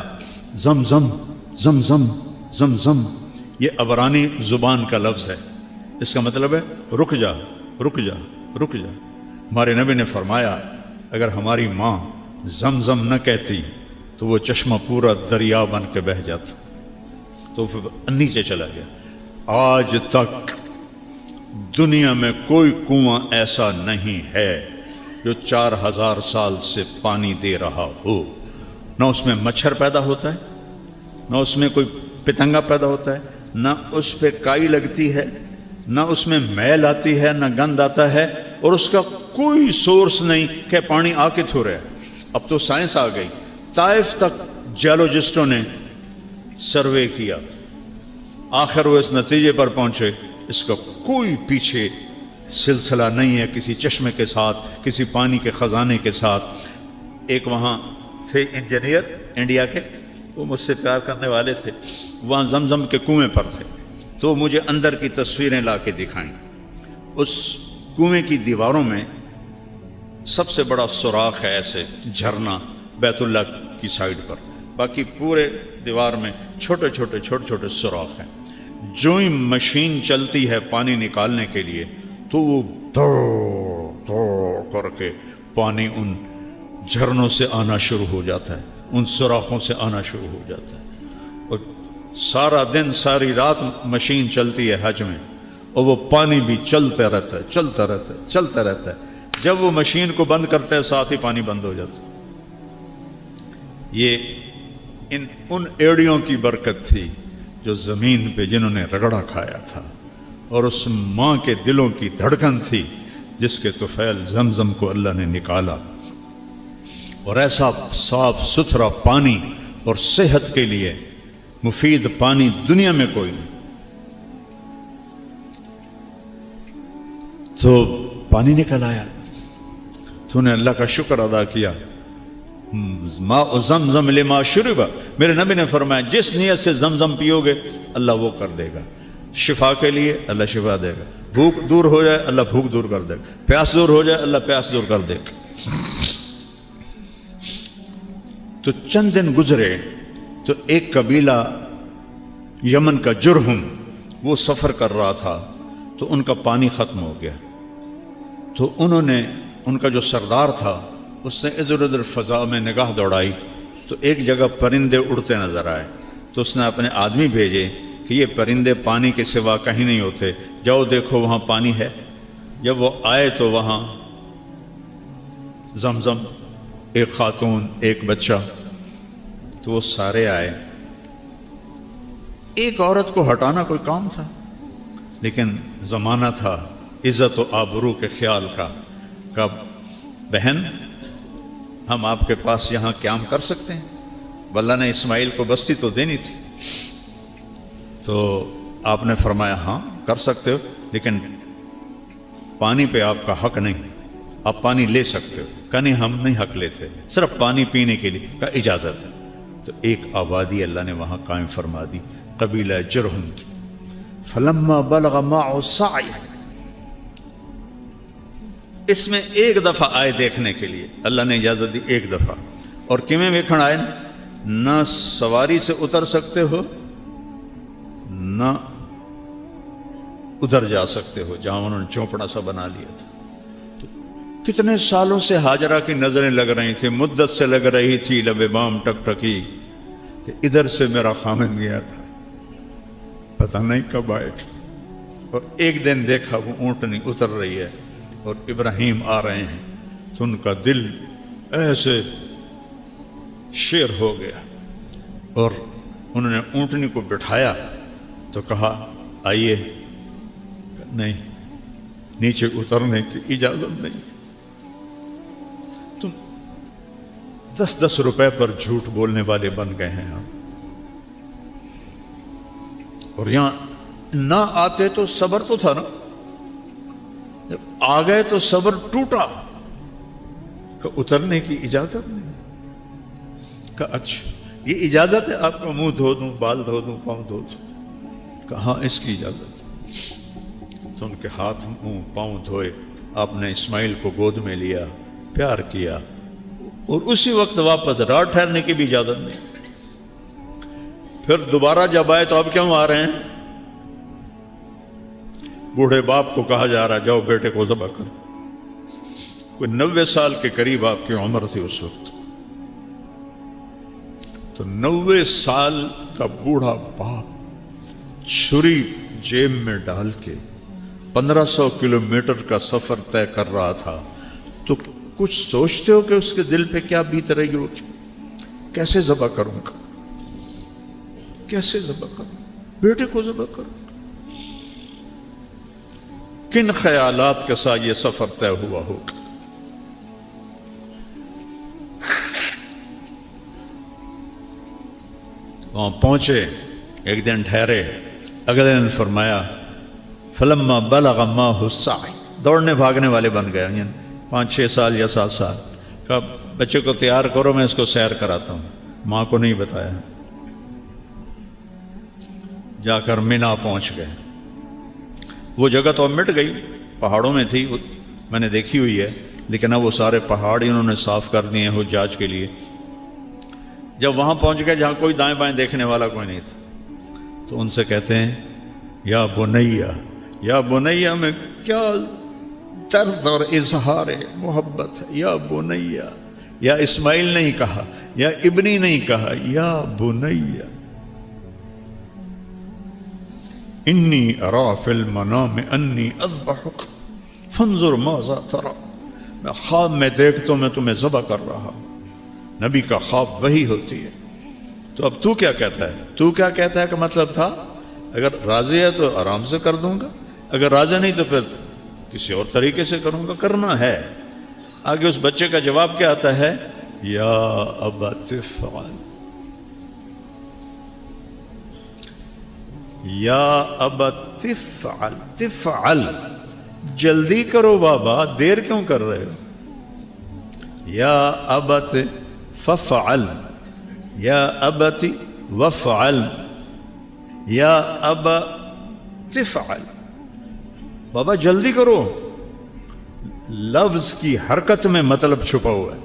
زمزم زمزم زمزم، یہ عبرانی زبان کا لفظ ہے، اس کا مطلب ہے رک جا رک جا رک جا۔ ہمارے نبی نے فرمایا اگر ہماری ماں زمزم نہ کہتی تو وہ چشمہ پورا دریا بن کے بہہ جاتا، تو پھر نیچے چلا گیا۔ آج تک دنیا میں کوئی کنواں ایسا نہیں ہے جو 4000 سال سے پانی دے رہا ہو، نہ اس میں مچھر پیدا ہوتا ہے، نہ اس میں کوئی پتنگا پیدا ہوتا ہے، نہ اس پہ کائی لگتی ہے، نہ اس میں میل آتی ہے، نہ گند آتا ہے، اور اس کا کوئی سورس نہیں کہ پانی آ کے تھو رہا ہے۔ اب تو سائنس آ گئی، طائف تک جیولوجسٹوں نے سروے کیا، آخر وہ اس نتیجے پر پہنچے اس کا کوئی پیچھے سلسلہ نہیں ہے کسی چشمے کے ساتھ، کسی پانی کے خزانے کے ساتھ۔ ایک وہاں تھے انجینئر انڈیا کے، وہ مجھ سے پیار کرنے والے تھے، وہاں زمزم کے کنویں پر تھے، تو مجھے اندر کی تصویریں لا کے دکھائیں۔ اس کنویں کی دیواروں میں سب سے بڑا سوراخ ہے، ایسے جھرنا بیت اللہ کی سائیڈ پر، باقی پورے دیوار میں چھوٹے چھوٹے سوراخ ہیں۔ جو ہی مشین چلتی ہے پانی نکالنے کے لیے تو وہ دوڑ کر کے پانی ان جھرنوں سے آنا شروع ہو جاتا ہے، ان سوراخوں سے آنا شروع ہو جاتا ہے، اور سارا دن ساری رات مشین چلتی ہے حج میں، اور وہ پانی بھی چلتا رہتا ہے۔ جب وہ مشین کو بند کرتے ہیں ساتھ ہی پانی بند ہو جاتا ہے۔ یہ ان ایڑیوں کی برکت تھی جو زمین پہ جنہوں نے رگڑا کھایا تھا، اور اس ماں کے دلوں کی دھڑکن تھی جس کے طفیل زمزم کو اللہ نے نکالا، اور ایسا صاف ستھرا پانی اور صحت کے لیے مفید پانی دنیا میں کوئی نہیں۔ تو پانی نکل آیا، تو نے اللہ کا شکر ادا کیا۔ ماء زمزم لما شرب، میرے نبی نے فرمایا جس نیت سے زمزم پیو گے اللہ وہ کر دے گا، شفا کے لیے اللہ شفا دے گا، بھوک دور ہو جائے اللہ بھوک دور کر دے گا، پیاس دور ہو جائے اللہ پیاس دور کر دے گا۔ تو چند دن گزرے تو ایک قبیلہ یمن کا جرہم، وہ سفر کر رہا تھا تو ان کا پانی ختم ہو گیا، تو انہوں نے، ان کا جو سردار تھا اس نے ادھر ادھر فضا میں نگاہ دوڑائی تو ایک جگہ پرندے اڑتے نظر آئے، تو اس نے اپنے آدمی بھیجے کہ یہ پرندے پانی کے سوا کہیں نہیں ہوتے، جاؤ دیکھو وہاں پانی ہے۔ جب وہ آئے تو وہاں زمزم، ایک خاتون، ایک بچہ، تو وہ سارے آئے۔ ایک عورت کو ہٹانا کوئی کام تھا، لیکن زمانہ تھا عزت و آبرو کے خیال کا، کہ بہن ہم آپ کے پاس یہاں قیام کر سکتے ہیں؟ اللہ نے اسماعیل کو بستی تو دینی تھی، تو آپ نے فرمایا ہاں کر سکتے ہو، لیکن پانی پہ آپ کا حق نہیں، آپ پانی لے سکتے ہو۔ کہ نہیں ہم نہیں حق لیتے، صرف پانی پینے کے لیے کا اجازت ہے۔ تو ایک آبادی اللہ نے وہاں قائم فرما دی، قبیلہ جرہم کی۔ فلما بلغ معه السعی، اس میں ایک دفعہ آئے دیکھنے کے لیے، اللہ نے اجازت دی ایک دفعہ، اور کیویں ویکھن آئے، نہ سواری سے اتر سکتے ہو نہ ادھر جا سکتے ہو جہاں انہوں نے چوپڑا سا بنا لیا تھا۔ تو کتنے سالوں سے ہاجرہ کی نظریں لگ رہی تھی، مدت سے لگ رہی تھی، لب بام ٹک ٹکی کہ ادھر سے میرا خامن گیا تھا، پتہ نہیں کب آئے گا۔ اور ایک دن دیکھا وہ اونٹنی اتر رہی ہے اور ابراہیم آ رہے ہیں، تو ان کا دل ایسے شیر ہو گیا، اور انہوں نے اونٹنی کو بٹھایا تو کہا آئیے، نہیں نیچے اترنے کی اجازت نہیں، تم 10 روپے پر جھوٹ بولنے والے بن گئے ہیں ہم، اور یہاں نہ آتے تو صبر تو تھا نا، جب آ گئے تو صبر ٹوٹا کہ اترنے کی اجازت نہیں۔ کہ اچھا یہ اجازت ہے آپ کا منہ دھو دوں، بال دھو دوں، پاؤں دھو دوں؟ کہ ہاں اس کی اجازت ہے۔ تو ان کے ہاتھ منہ پاؤں دھوئے، آپ نے اسماعیل کو گود میں لیا، پیار کیا، اور اسی وقت واپس، رات ٹھہرنے کی بھی اجازت نہیں۔ پھر دوبارہ جب آئے تو اب کیوں آ رہے ہیں؟ بوڑھے باپ کو کہا جا رہا ہے جاؤ بیٹے کو ذبح کر، کوئی 90 سال کے قریب آپ کی عمر تھی اس وقت، تو 90 سال کا بوڑھا باپ چھری جیب میں ڈال کے 1500 کلومیٹر کا سفر طے کر رہا تھا، تو کچھ سوچتے ہو کہ اس کے دل پہ کیا بیت رہی ہوگی؟ کیسے ذبح کروں گا، کیسے ذبح کروں، بیٹے کو ذبح کروں، کن خیالات کے ساتھ یہ سفر طے ہوا ہوگا؟ وہاں پہنچے، ایک دن ٹھہرے، اگلے دن فرمایا فلما بلغ ماہ السعی، دوڑنے بھاگنے والے بن گئے، یعنی 5-6 سال یا 7 سال، کہا بچے کو تیار کرو میں اس کو سیر کراتا ہوں، ماں کو نہیں بتایا، جا کر مینا پہنچ گئے۔ وہ جگہ تو اب مٹ گئی، پہاڑوں میں تھی، میں نے دیکھی ہوئی ہے، لیکن اب وہ سارے پہاڑ انہوں نے صاف کر دیے ہیں حجاج کے لیے۔ جب وہاں پہنچ گئے جہاں کوئی دائیں بائیں دیکھنے والا کوئی نہیں تھا، تو ان سے کہتے ہیں یا بنیا، یا بنیا میں کیا درد اور اظہار محبت ہے، یا بنیا، یا اسماعیل نہیں کہا، یا ابنی نہیں کہا، یا بنیا انی ارا فی المنام انی اذبحک فانظر ماذا تری، میں خواب میں دیکھتا ہوں میں تمہیں ذبح کر رہا ہوں۔ نبی کا خواب وہی ہوتی ہے۔ تو اب تو کیا کہتا ہے؟ تو کیا کہتا ہے کہ مطلب تھا اگر راضی ہے تو آرام سے کر دوں گا، اگر راضی نہیں تو پھر کسی اور طریقے سے کروں گا، کرنا ہے۔ آگے اس بچے کا جواب کیا آتا ہے؟ یا ابت افعل، یا ابت افعل، تفعل، جلدی کرو بابا، دیر کیوں کر رہے ہو؟ یا ابت ففعل، یا ابت وفعل، یا ابا تفعل، بابا جلدی کرو۔ لفظ کی حرکت میں مطلب چھپا ہوا ہے،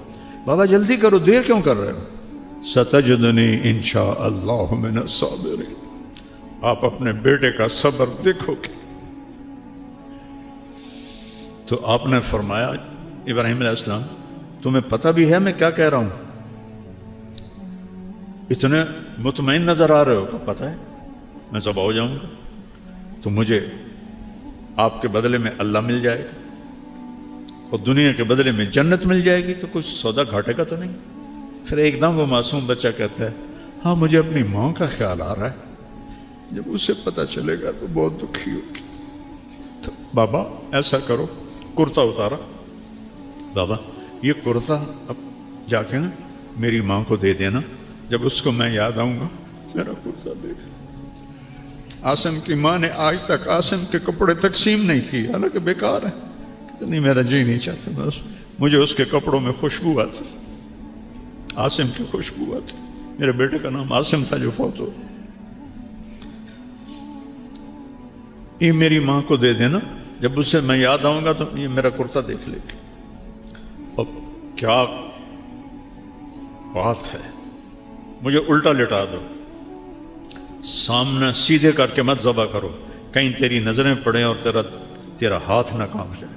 بابا جلدی کرو، دیر کیوں کر رہے ہو؟ ستجدنی انشاء اللہ من الصابرین، آپ اپنے بیٹے کا صبر دیکھو گے۔ تو آپ نے فرمایا ابراہیم علیہ السلام تمہیں پتہ بھی ہے میں کیا کہہ رہا ہوں؟ اتنے مطمئن نظر آ رہے ہو کہ پتہ ہے میں ذبح ہو جاؤں گا، تو مجھے آپ کے بدلے میں اللہ مل جائے گا اور دنیا کے بدلے میں جنت مل جائے گی، تو کچھ سودا گھاٹے کا تو نہیں؟ پھر ایک دم وہ معصوم بچہ کہتا ہے ہاں مجھے اپنی ماں کا خیال آ رہا ہے، جب اسے پتہ چلے گا تو بہت دکھی ہوگی۔ تو بابا ایسا کرو، کرتا اتارا، بابا یہ کرتا اب جا کے نا میری ماں کو دے دینا، جب اس کو میں یاد آؤں گا میرا کرتا دے گا۔ عاصم کی ماں نے آج تک عاصم کے کپڑے تقسیم نہیں کی، حالانکہ بیکار ہے، اتنی میرا جی نہیں چاہتا، بس مجھے اس کے کپڑوں میں خوشبو آتی، عاصم کی خوشبو آتی۔ میرے بیٹے کا نام عاصم تھا جو فوت ہو، یہ میری ماں کو دے دینا، جب اسے میں یاد آؤں گا تو یہ میرا کرتا دیکھ لے گی۔ اب کیا بات ہے، مجھے الٹا لٹا دو، سامنے سیدھے کر کے مت ذبح کرو، کہیں تیری نظریں پڑیں اور تیرا ہاتھ نہ کانپ جائے۔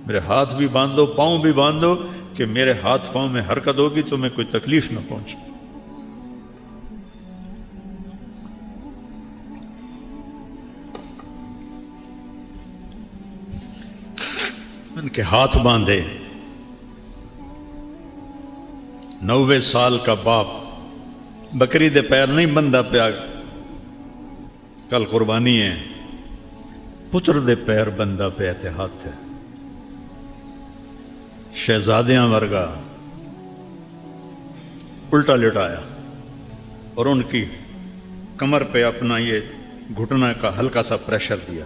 میرے ہاتھ بھی باندھو، پاؤں بھی باندھو، کہ میرے ہاتھ پاؤں میں حرکت ہوگی تو میں کوئی تکلیف نہ پہنچے۔ ان کے ہاتھ باندھے، 90 سال کا باپ، بکری دے پیر نہیں بندہ پیا، کل قربانی ہے، پتر دے پیر بندہ پہ احتیاط ہے، شہزادیاں ورگا الٹا لٹایا اور ان کی کمر پہ اپنا یہ گھٹنا کا ہلکا سا پریشر دیا۔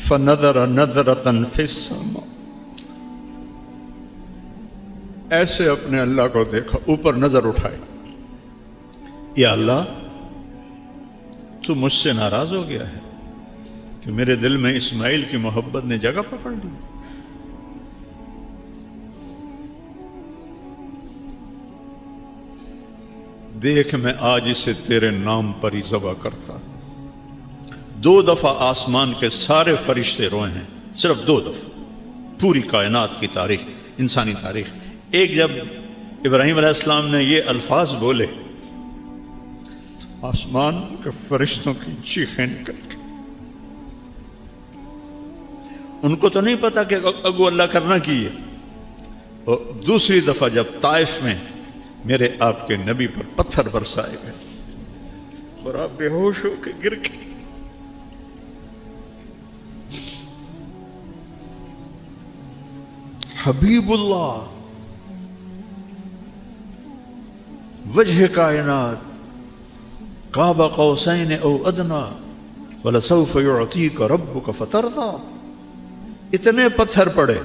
فنظر نظرۃ فی السماء، ایسے اپنے اللہ کو دیکھا، اوپر نظر اٹھائی، یا اللہ تو مجھ سے ناراض ہو گیا ہے کہ میرے دل میں اسماعیل کی محبت نے جگہ پکڑ لی، دیکھ میں آج اسے تیرے نام پر ہی ذبح کرتا۔ 2 دفعہ آسمان کے سارے فرشتے روئے ہیں، صرف 2 دفعہ، پوری کائنات کی تاریخ، انسانی تاریخ۔ ایک جب ابراہیم علیہ السلام نے یہ الفاظ بولے، آسمان کے فرشتوں کی چیخیں نکل گئی۔ ان کو تو نہیں پتا کہ اگو اللہ کرنا کی ہے۔ اور دوسری دفعہ جب طائف میں میرے آپ کے نبی پر پتھر برسائے گئے اور آپ بے ہوش ہو کے گر گئے، حبیب اللہ وجہ کائنات قاب قوسین او ادنا ولسوف یعطیک ربک فترضی، اتنے پتھر پڑے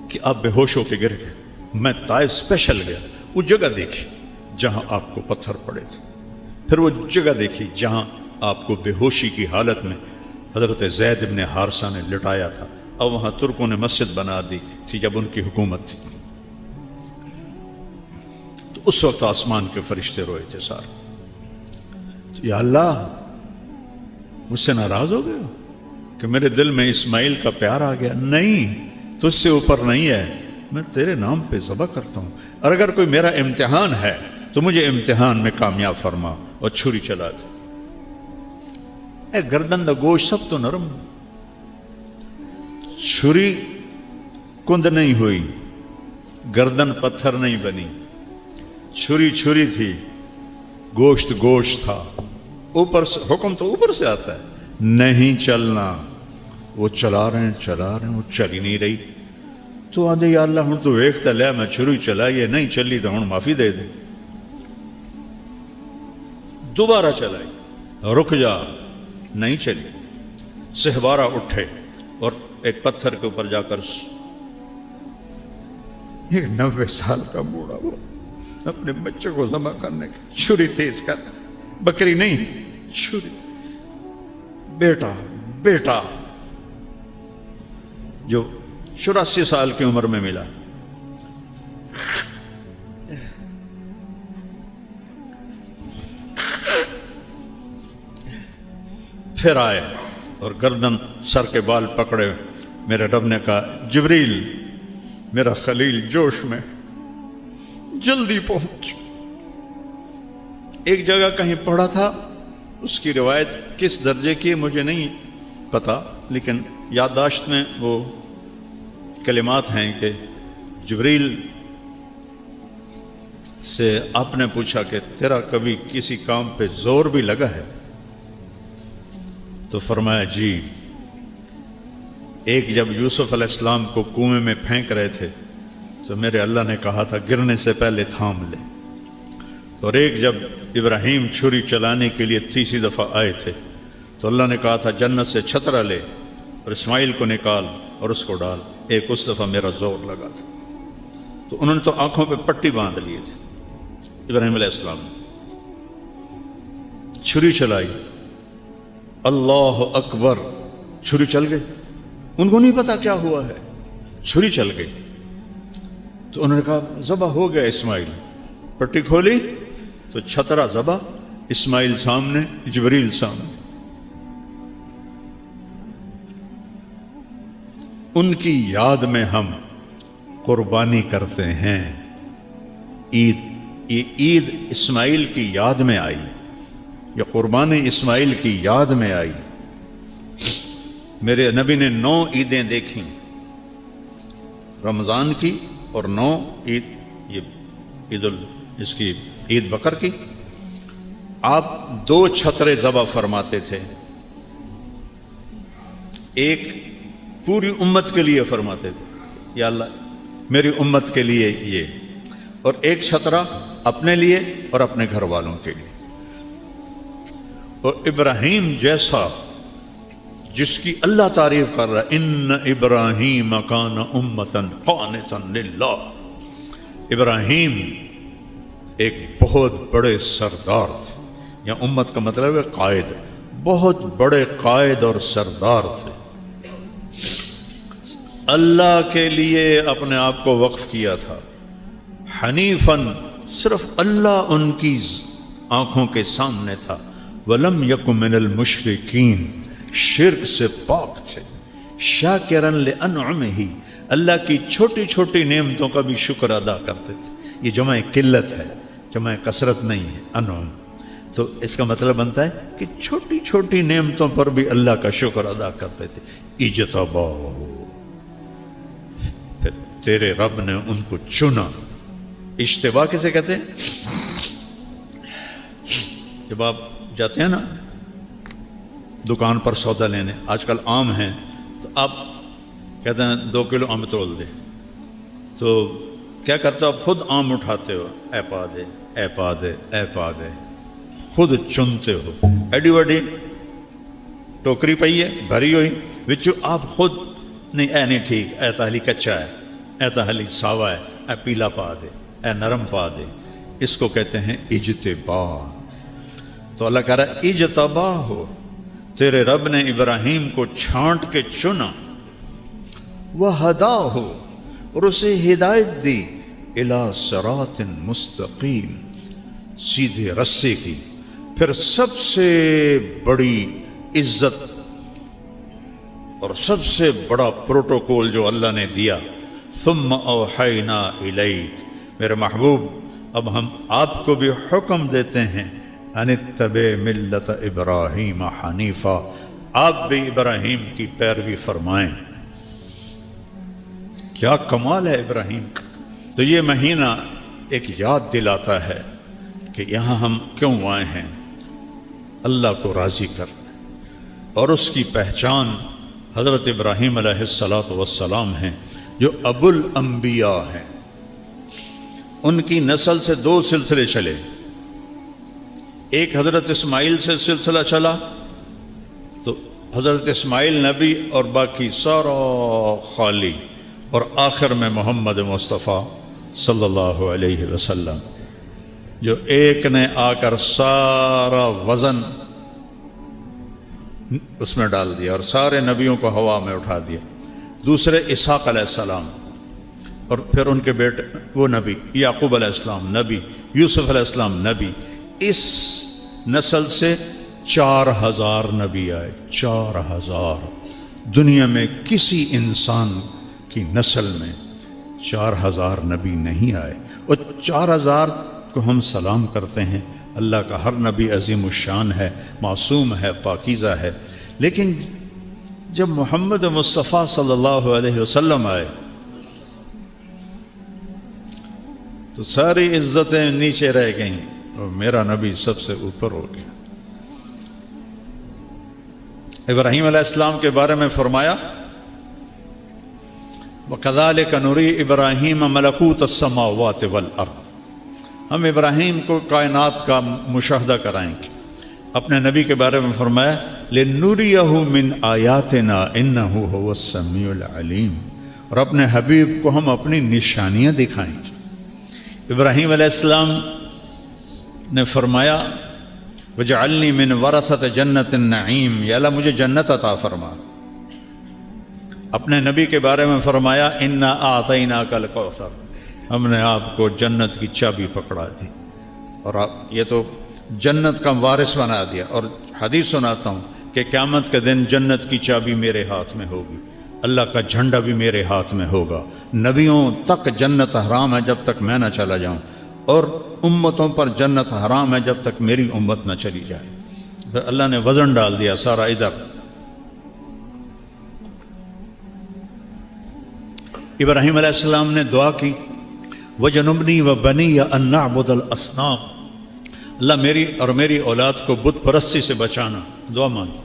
کہ آپ بے ہوش ہو کے گر گئے۔ میں طائف اسپیشل گیا، وہ جگہ دیکھی جہاں آپ کو پتھر پڑے تھے، پھر وہ جگہ دیکھی جہاں آپ کو بے ہوشی کی حالت میں حضرت زید بن حارثہ نے لٹایا تھا، اور وہاں ترکوں نے مسجد بنا دی تھی جب ان کی حکومت تھی۔ تو اس وقت آسمان کے فرشتے روئے تھے سارے، یا اللہ مجھ سے ناراض ہو گئے ہو کہ میرے دل میں اسماعیل کا پیار آ گیا؟ نہیں، تجھ سے اوپر نہیں ہے، میں تیرے نام پہ ذبح کرتا ہوں، اور اگر کوئی میرا امتحان ہے تو مجھے امتحان میں کامیاب فرما۔ اور چھری چلا تھا، اے گردن دا گوشت سب تو نرم، چھری کند نہیں ہوئی، گردن پتھر نہیں بنی، چھری چھری تھی، گوشت گوشت تھا۔ اوپر سے حکم تو اوپر سے آتا ہے، نہیں چلنا۔ وہ چلا رہے ہیں، وہ چل ہی نہیں رہی۔ تو آدھے یا اللہ ہوں تو ویکھتا لیا میں چھری چلائی ہے، نہیں چلی تو ہوں معافی دے دے۔ دوبارہ چلائی، رک جا، نہیں چلی۔ سہبارہ اٹھے اور ایک پتھر کے اوپر جا کر ایک 90 سال کا بوڑھا وہ اپنے بچے کو ذبح کرنے کی چھری تیز کر، بکری نہیں چھری، بیٹا بیٹا جو 84 سال کی عمر میں ملا۔ پھر آئے اور گردن سر کے بال پکڑے، میرے رب نے کہا جبریل میرا خلیل جوش میں، جلدی پہنچ۔ ایک جگہ کہیں پڑھا تھا، اس کی روایت کس درجے کی مجھے نہیں پتا، لیکن یادداشت میں وہ کلمات ہیں کہ جبریل سے آپ نے پوچھا کہ تیرا کبھی کسی کام پہ زور بھی لگا ہے؟ تو فرمایا جی، ایک جب یوسف علیہ السلام کو کنویں میں پھینک رہے تھے تو میرے اللہ نے کہا تھا گرنے سے پہلے تھام لے، اور ایک جب ابراہیم چھری چلانے کے لیے تیسری دفعہ آئے تھے تو اللہ نے کہا تھا جنت سے چھترا لے اور اسماعیل کو نکال اور اس کو ڈال، ایک اس دفعہ میرا زور لگا تھا۔ تو انہوں نے تو آنکھوں پہ پٹی باندھ لیے تھے ابراہیم علیہ السلام نے، چھری چلائی، اللہ اکبر، چھری چل گئی۔ ان کو نہیں پتا کیا ہوا ہے، چھری چل گئی۔ تو انہوں نے کہا ذبح ہو گیا اسماعیل، پٹی کھولی تو چھترا ذبح، اسماعیل سامنے، جبریل سامنے۔ ان کی یاد میں ہم قربانی کرتے ہیں۔ عید اسماعیل کی یاد میں آئی، یا قربانی اسماعیل کی یاد میں آئی۔ میرے نبی نے 9 عیدیں دیکھیں، رمضان کی اور 9 عید، یہ اس کی عید بقر کی۔ آپ 2 چھترے ذبح فرماتے تھے، ایک پوری امت کے لیے فرماتے تھے یا اللہ میری امت کے لیے یہ، اور ایک چھترا اپنے لیے اور اپنے گھر والوں کے لیے۔ اور ابراہیم جیسا جس کی اللہ تعریف کر رہا ہے، ان ابراہیم کان امتن قانتا للہ، ابراہیم ایک بہت بڑے سردار تھے، یا امت کا مطلب ہے قائد، بہت بڑے قائد اور سردار تھے، اللہ کے لیے اپنے آپ کو وقف کیا تھا، حنیفاً، صرف اللہ ان کی آنکھوں کے سامنے تھا، ولم یک من المشرکین، شرک سے پاک تھے، شاکرا لانعمہ، اللہ کی چھوٹی چھوٹی نعمتوں کا بھی شکر ادا کرتے تھے. یہ جمع قلت ہے، جمع کثرت نہیں ہے، انعم. تو اس کا مطلب بنتا ہے کہ چھوٹی چھوٹی نعمتوں پر بھی اللہ کا شکر ادا کرتے تھے. اجتبا، پھر تیرے رب نے ان کو چنا. اجتبا کسے کہتے ہیں؟ جب آپ جاتے ہیں نا دکان پر سودا لینے، آج کل آم ہیں تو آپ کہتے ہیں 2 کلو آم تول دے، تو کیا کرتے ہو آپ؟ خود آم اٹھاتے ہو، اے پا دے اے پا دے اے پا دے، خود چنتے ہو. ایڈی وڈی ٹوکری پئی ہے بھری ہوئی، وچوں آپ خود نہیں، اے نہیں ٹھیک، اے تاہلی کچا ہے، اے تاہلی ساوا ہے، اے پیلا پا دے، اے نرم پا دے. اس کو کہتے ہیں اجتبا. تو اللہ کہہ رہا ہے اجتبا ہو، تیرے رب نے ابراہیم کو چھانٹ کے چنا. وہدا ہو، اور اسے ہدایت دی، الی صراط مستقیم، سیدھے رستے کی. پھر سب سے بڑی عزت اور سب سے بڑا پروٹوکول جو اللہ نے دیا، ثم اوحینا الیک، میرے محبوب اب ہم آپ کو بھی حکم دیتے ہیں، ان اتبع ملت ابراہیم حنیفا، آپ بھی ابراہیم کی پیروی فرمائیں. کیا کمال ہے ابراہیم کا. تو یہ مہینہ ایک یاد دلاتا ہے کہ یہاں ہم کیوں آئے ہیں، اللہ کو راضی کرنا. اور اس کی پہچان حضرت ابراہیم علیہ السلام ہیں، جو ابو الانبیاء ہیں. ان کی نسل سے 2 سلسلے چلے. ایک حضرت اسماعیل سے سلسلہ چلا، تو حضرت اسماعیل نبی اور باقی سارا خالی، اور آخر میں محمد مصطفیٰ صلی اللہ علیہ وسلم، جو ایک نے آ کر سارا وزن اس میں ڈال دیا اور سارے نبیوں کو ہوا میں اٹھا دیا. دوسرے اسحاق علیہ السلام، اور پھر ان کے بیٹے وہ نبی یعقوب علیہ السلام نبی، یوسف علیہ السلام نبی. اس نسل سے 4000 نبی آئے. 4000. دنیا میں کسی انسان کی نسل میں 4000 نبی نہیں آئے. اور 4000 کو ہم سلام کرتے ہیں. اللہ کا ہر نبی عظیم الشان ہے، معصوم ہے، پاکیزہ ہے. لیکن جب محمد مصطفیٰ صلی اللہ علیہ وسلم آئے تو ساری عزتیں نیچے رہ گئیں اور میرا نبی سب سے اوپر ہو گیا. ابراہیم علیہ السلام کے بارے میں فرمایا، وَكَذَلِكَ نُرِي إِبْرَاهِيمَ مَلَكُوتَ السَّمَاوَاتِ وَالْأَرْضِ، ہم ابراہیم کو کائنات کا مشاہدہ کرائیں گے. اپنے نبی کے بارے میں فرمایا، لِنُرِيَهُ مِنْ آيَاتِنَا إِنَّهُ هُوَ السَّمِيعُ الْعَلِيمُ، اور اپنے حبیب کو ہم اپنی نشانیاں دکھائیں گے. ابراہیم علیہ السلام نے فرمایا، وَجَعَلْنِي مِنْ وَرَثَةِ جَنَّةِ النَّعِيمِ، یا اللہ مجھے جنت عطا فرما. اپنے نبی کے بارے میں فرمایا، اِنَّا أَعْطَيْنَاكَ الْكَوْثَرَ، ہم نے آپ کو جنت کی چابی پکڑا دی. اور آپ یہ تو جنت کا وارث بنا دیا. اور حدیث سناتا ہوں کہ قیامت کے دن جنت کی چابی میرے ہاتھ میں ہوگی، اللہ کا جھنڈا بھی میرے ہاتھ میں ہوگا. نبیوں تک جنت حرام ہے جب تک میں نہ چلا جاؤں، اور امتوں پر جنت حرام ہے جب تک میری امت نہ چلی جائے. پھر اللہ نے وزن ڈال دیا سارا ادھر. ابراہیم علیہ السلام نے دعا کی، وَجَنُبْنِي وَبَنِيَّ أَن نَعْبُدَ الْأَصْنَامَ، اللہ میری اور میری اولاد کو بت پرستی سے بچانا. دعا مانگی.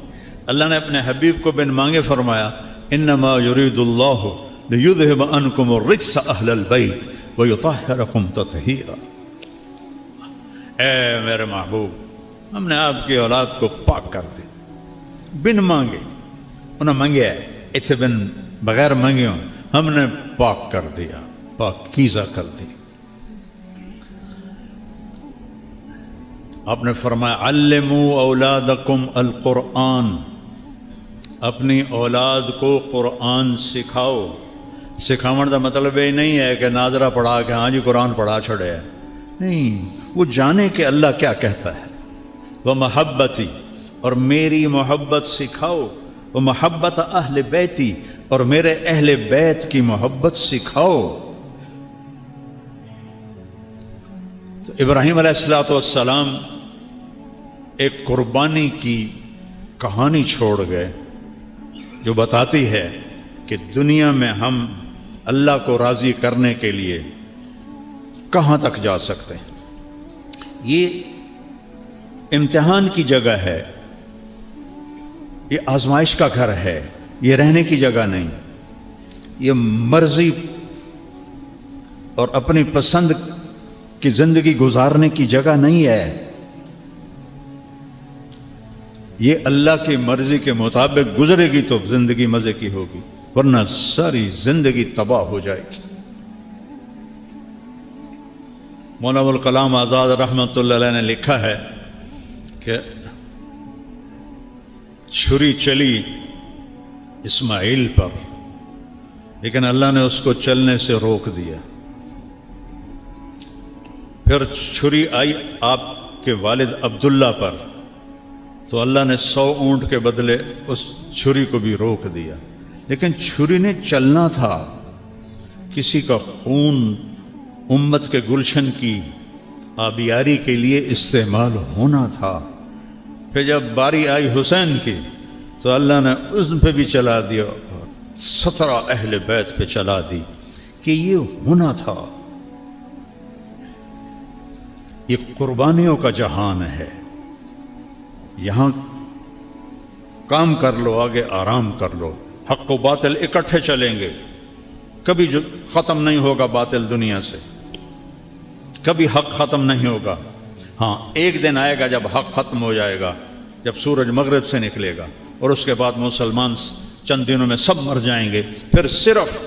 اللہ نے اپنے حبیب کو بن مانگے فرمایا، انما یرید اللہ لیذہب عنکم الرجس اہل البیت ویطہرکم تطہیرا. اے میرے محبوب، ہم نے آپ کی اولاد کو پاک کر دی بن مانگے. انہیں مانگے ہے اتنے بن بغیر مانگے ہوں، ہم نے پاک کر دیا، پاکیزہ کر دی. آپ نے فرمایا، علموا اولادکم القرآن، اپنی اولاد کو قرآن سکھاؤ. سکھاؤن کا مطلب یہ نہیں ہے کہ ناظرہ پڑھا کہ ہاں جی قرآن پڑھا چھڑے ہے، نہیں، وہ جانے کہ اللہ کیا کہتا ہے. وہ محبتی، اور میری محبت سکھاؤ. وہ محبت اہل بیتی، اور میرے اہل بیت کی محبت سکھاؤ۔ تو ابراہیم علیہ السلام ایک قربانی کی کہانی چھوڑ گئے جو بتاتی ہے کہ دنیا میں ہم اللہ کو راضی کرنے کے لیے کہاں تک جا سکتے ہیں۔ یہ امتحان کی جگہ ہے، یہ آزمائش کا گھر ہے، یہ رہنے کی جگہ نہیں، یہ مرضی اور اپنی پسند کی زندگی گزارنے کی جگہ نہیں ہے۔ یہ اللہ کی مرضی کے مطابق گزرے گی تو زندگی مزے کی ہوگی، ورنہ ساری زندگی تباہ ہو جائے گی۔ مولانا ابوالکلام آزاد رحمۃ اللہ علیہ نے لکھا ہے کہ چھری چلی اسماعیل پر، لیکن اللہ نے اس کو چلنے سے روک دیا۔ پھر چھری آئی آپ کے والد عبداللہ پر، تو اللہ نے 100 اونٹ کے بدلے اس چھری کو بھی روک دیا، لیکن چھری نے چلنا تھا، کسی کا خون امت کے گلشن کی آبیاری کے لیے استعمال ہونا تھا۔ پھر جب باری آئی حسین کی تو اللہ نے اس پہ بھی چلا دیا اور 17 اہل بیت پہ چلا دی کہ یہ ہونا تھا۔ یہ قربانیوں کا جہان ہے، یہاں کام کر لو، آگے آرام کر لو۔ حق و باطل اکٹھے چلیں گے، کبھی جو ختم نہیں ہوگا باطل دنیا سے، کبھی حق ختم نہیں ہوگا۔ ہاں ایک دن آئے گا جب حق ختم ہو جائے گا، جب سورج مغرب سے نکلے گا، اور اس کے بعد مسلمان چند دنوں میں سب مر جائیں گے، پھر صرف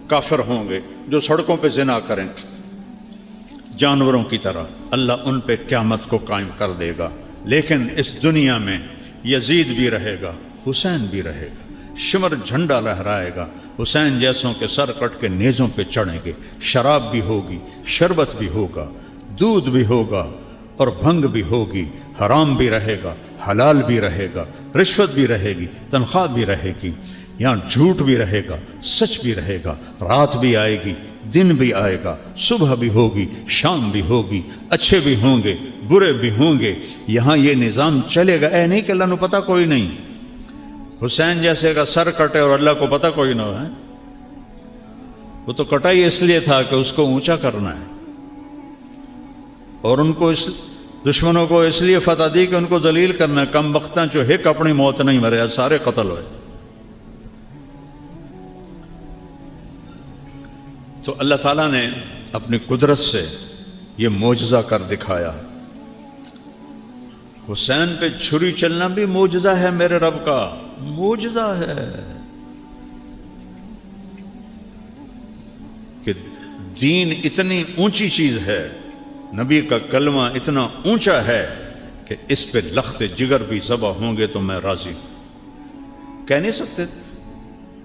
کافر ہوں گے جو سڑکوں پہ زنا کریں جانوروں کی طرح، اللہ ان پہ قیامت کو قائم کر دے گا۔ لیکن اس دنیا میں یزید بھی رہے گا، حسین بھی رہے گا، شمر جھنڈا لہرائے گا، حسین جیسوں کے سر کٹ کے نیزوں پہ چڑھیں گے، شراب بھی ہوگی، شربت بھی ہوگا، دودھ بھی ہوگا اور بھنگ بھی ہوگی، حرام بھی رہے گا، حلال بھی رہے گا، رشوت بھی رہے گی، تنخواہ بھی رہے گی، یہاں جھوٹ بھی رہے گا، سچ بھی رہے گا، رات بھی آئے گی، دن بھی آئے گا، صبح بھی ہوگی، شام بھی ہوگی، اچھے بھی ہوں گے، برے بھی ہوں گے، یہاں یہ نظام چلے گا۔ اے نہیں کہ اللہ نے پتہ کوئی نہیں، حسین جیسے کا سر کٹے اور اللہ کو پتہ کوئی نہ ہو، وہ تو کٹا ہی اس لیے تھا کہ اس کو اونچا کرنا ہے، اور ان کو دشمنوں کو اس لیے فتح دی کہ ان کو ذلیل کرنا ہے۔ کم بختاں جو ہک اپنی موت نہیں مرے، سارے قتل ہوئے۔ تو اللہ تعالیٰ نے اپنی قدرت سے یہ معجزہ کر دکھایا۔ حسین پہ چھری چلنا بھی معجزہ ہے، میرے رب کا معجزہ ہے کہ دین اتنی اونچی چیز ہے، نبی کا کلمہ اتنا اونچا ہے کہ اس پہ لخت جگر بھی ذبح ہوں گے تو میں راضی ہوں۔ کہہ نہیں سکتے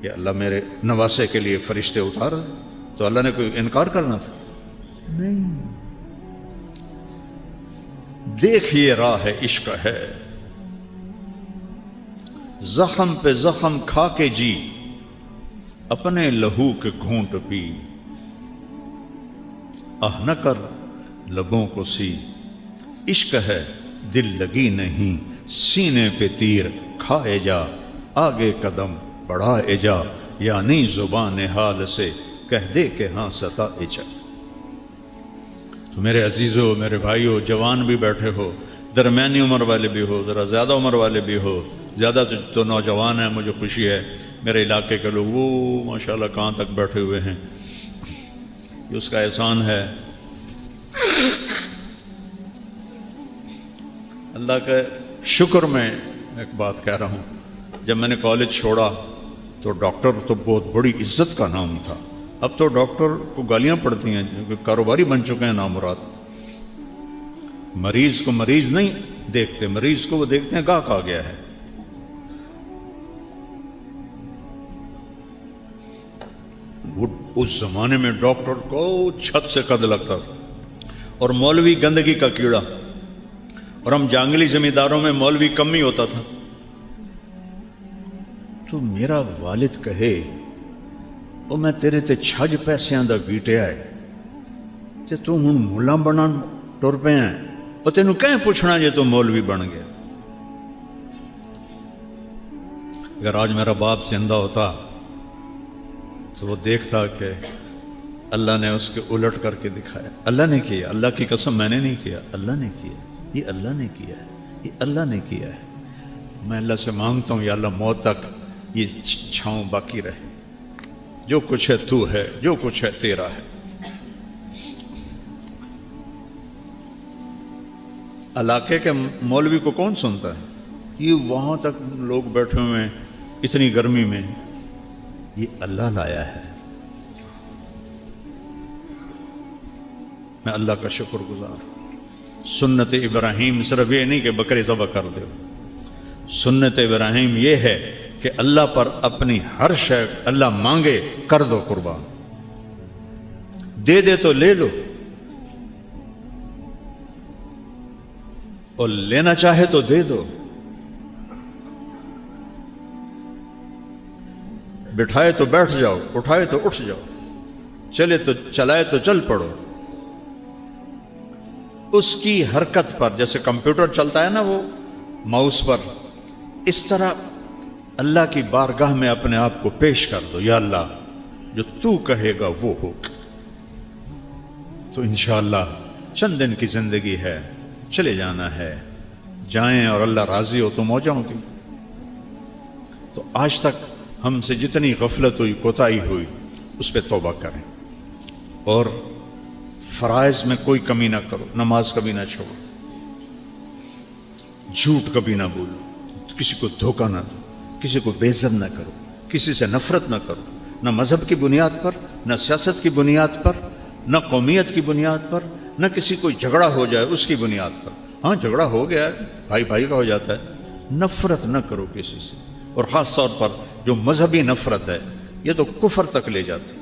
کہ اللہ میرے نواسے کے لیے فرشتے اتار دے، تو اللہ نے کوئی انکار کرنا تھا؟ نہیں۔ دیکھیے راہ عشق ہے، زخم پہ زخم کھا کے جی، اپنے لہو کے گھونٹ پی، آہ نہ کر لبوں کو سی، عشق ہے دل لگی نہیں، سینے پہ تیر کھائے جا، آگے قدم بڑھائے جا، یعنی زبان حال سے کہہ دے کہ ہاں ستائے جا۔ تو میرے عزیزو، میرے بھائیو، جوان بھی بیٹھے ہو، درمیانی عمر والے بھی ہو، ذرا زیادہ عمر والے بھی ہو، زیادہ تو نوجوان ہیں، مجھے خوشی ہے میرے علاقے کے لوگ وہ ماشاءاللہ کہاں تک بیٹھے ہوئے ہیں، یہ اس کا احسان ہے۔ اللہ کا شکر میں ایک بات کہہ رہا ہوں، جب میں نے کالج چھوڑا تو ڈاکٹر تو بہت بڑی عزت کا نام تھا، اب تو ڈاکٹر کو گالیاں پڑتی ہیں کیونکہ کاروباری بن چکے ہیں نامراد۔ مریض کو مریض نہیں دیکھتے، مریض کو وہ دیکھتے ہیں گاہک آ گیا ہے۔ اس زمانے میں ڈاکٹر کو چھت سے قد لگتا تھا، اور مولوی گندگی کا کیڑا، اور ہم جانگلی زمینداروں میں مولوی کم ہی ہوتا تھا۔ تو میرا والد کہے وہ میں تیرے تے چھج پیسیاں دا ویٹیا ہے تے تو ہن مولا بنن ٹر پے ہیں اور تینوں کہیں پوچھنا جے تو مولوی بن گیا. اگر آج میرا باپ زندہ ہوتا تو وہ دیکھتا کہ اللہ نے اس کے الٹ کر کے دکھایا. اللہ نے کیا, اللہ کی قسم میں نے نہیں کیا, اللہ نے کیا, یہ اللہ نے کیا ہے, یہ اللہ نے کیا ہے. میں اللہ سے مانگتا ہوں یا اللہ موت تک یہ چھاؤں باقی رہے. جو کچھ ہے تو ہے, جو کچھ ہے تیرا ہے. علاقے کے مولوی کو کون سنتا ہے؟ یہ وہاں تک لوگ بیٹھے ہوئے ہیں اتنی گرمی میں, یہ اللہ لایا ہے. میں اللہ کا شکر گزار. سنت ابراہیم صرف یہ نہیں کہ بکرے ذبح کر دو. سنت ابراہیم یہ ہے کہ اللہ پر اپنی ہر شے اللہ مانگے کر دو قربان, دے دے تو لے لو, اور لینا چاہے تو دے دو. بٹھائے تو بیٹھ جاؤ, اٹھائے تو اٹھ جاؤ, چلے تو چلائے تو چل پڑو. اس کی حرکت پر, جیسے کمپیوٹر چلتا ہے نا وہ ماؤس پر, اس طرح اللہ کی بارگاہ میں اپنے آپ کو پیش کر دو. یا اللہ جو تو کہے گا وہ ہوگا. تو انشاءاللہ چند دن کی زندگی ہے, چلے جانا ہے, جائیں اور اللہ راضی ہو تو موجوں گی. تو آج تک ہم سے جتنی غفلت ہوئی, کوتاہی ہوئی, اس پہ توبہ کریں. اور فرائض میں کوئی کمی نہ کرو. نماز کبھی نہ چھوڑو, جھوٹ کبھی نہ بولو, کسی کو دھوکہ نہ دو, کسی کو بے عزت نہ کرو, کسی سے نفرت نہ کرو, نہ مذہب کی بنیاد پر, نہ سیاست کی بنیاد پر, نہ قومیت کی بنیاد پر, نہ کسی کوئی جھگڑا ہو جائے اس کی بنیاد پر. ہاں جھگڑا ہو گیا ہے, بھائی بھائی کا ہو جاتا ہے, نفرت نہ کرو کسی سے. اور خاص طور پر جو مذہبی نفرت ہے یہ تو کفر تک لے جاتی.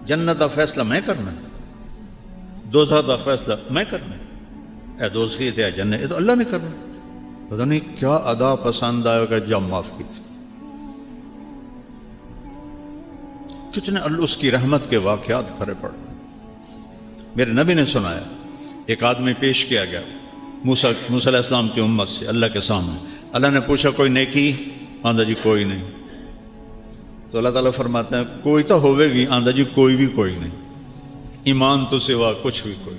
جنت کا فیصلہ میں کرنا ہے, دوزخ کا فیصلہ میں کرنا ہے. اے دوزخی تھے جنت, یہ تو اللہ نے کرنا. پتہ نہیں کیا ادا پسند آئے گا جب معاف کی تھی. کتنے اس کی رحمت کے واقعات بھرے پڑے. میرے نبی نے سنایا, ایک آدمی پیش کیا گیا موسیٰ علیہ السلام کی امت سے اللہ کے سامنے. اللہ نے پوچھا کوئی نیکی؟ آندھا جی کوئی نہیں. تو اللہ تعالیٰ فرماتے ہیں کوئی تو ہوئے گی. آندھا جی کوئی بھی کوئی نہیں. ایمان تو سوا کچھ بھی کوئی.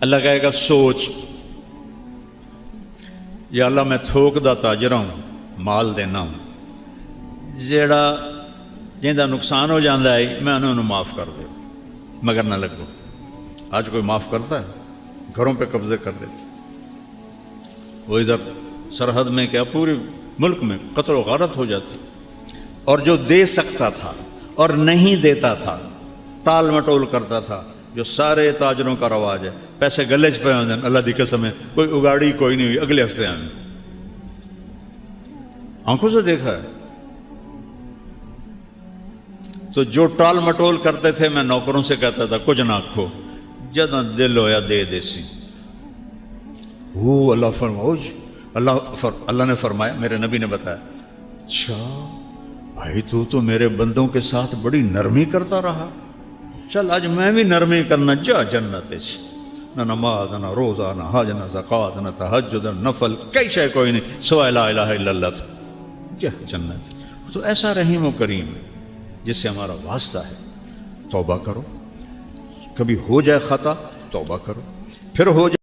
اللہ کہے گا سوچ, یا اللہ میں تھوک دا تاجر ہوں, مال دینا ہوں, جیڑا جہاں نقصان ہو جاتا ہے میں انہوں معاف کر دے, مگر نہ لگو. آج کوئی معاف کرتا ہے؟ گھروں پہ قبضے کر لیتے. وہ ادھر سرحد میں کیا پورے ملک میں قتل و غارت ہو جاتی. اور جو دے سکتا تھا اور نہیں دیتا تھا, ٹال مٹول کرتا تھا, جو سارے تاجروں کا رواج ہے, پیسے گلے چ پے ہوندے ہیں. اللہ دی قسم ہے کوئی اگاڑی کوئی نہیں ہوئی, اگلے ہفتے آنے. آنکھوں سے دیکھا ہے. تو جو ٹال مٹول کرتے تھے میں نوکروں سے کہتا تھا کچھ نہ کھو, جداں دل ہویا دے دیسی. وہ اللہ فرماؤ, اللہ نے فرمایا, میرے نبی نے بتایا, اچھا بھائی تو میرے بندوں کے ساتھ بڑی نرمی کرتا رہا, چل آج میں بھی نرمی کرنا. جا جنت سے, نہ نماز, نہ روزہ, نہ حج, نہ زکوٰۃ, نہ تہجد, نہ نفل, کئی شے کوئی نہیں سوائے لا الہ الا اللہ. تھا جا جنت. تو ایسا رحیم و کریم ہے جس سے ہمارا واسطہ ہے. توبہ کرو, کبھی ہو جائے خطا توبہ کرو, پھر ہو جائے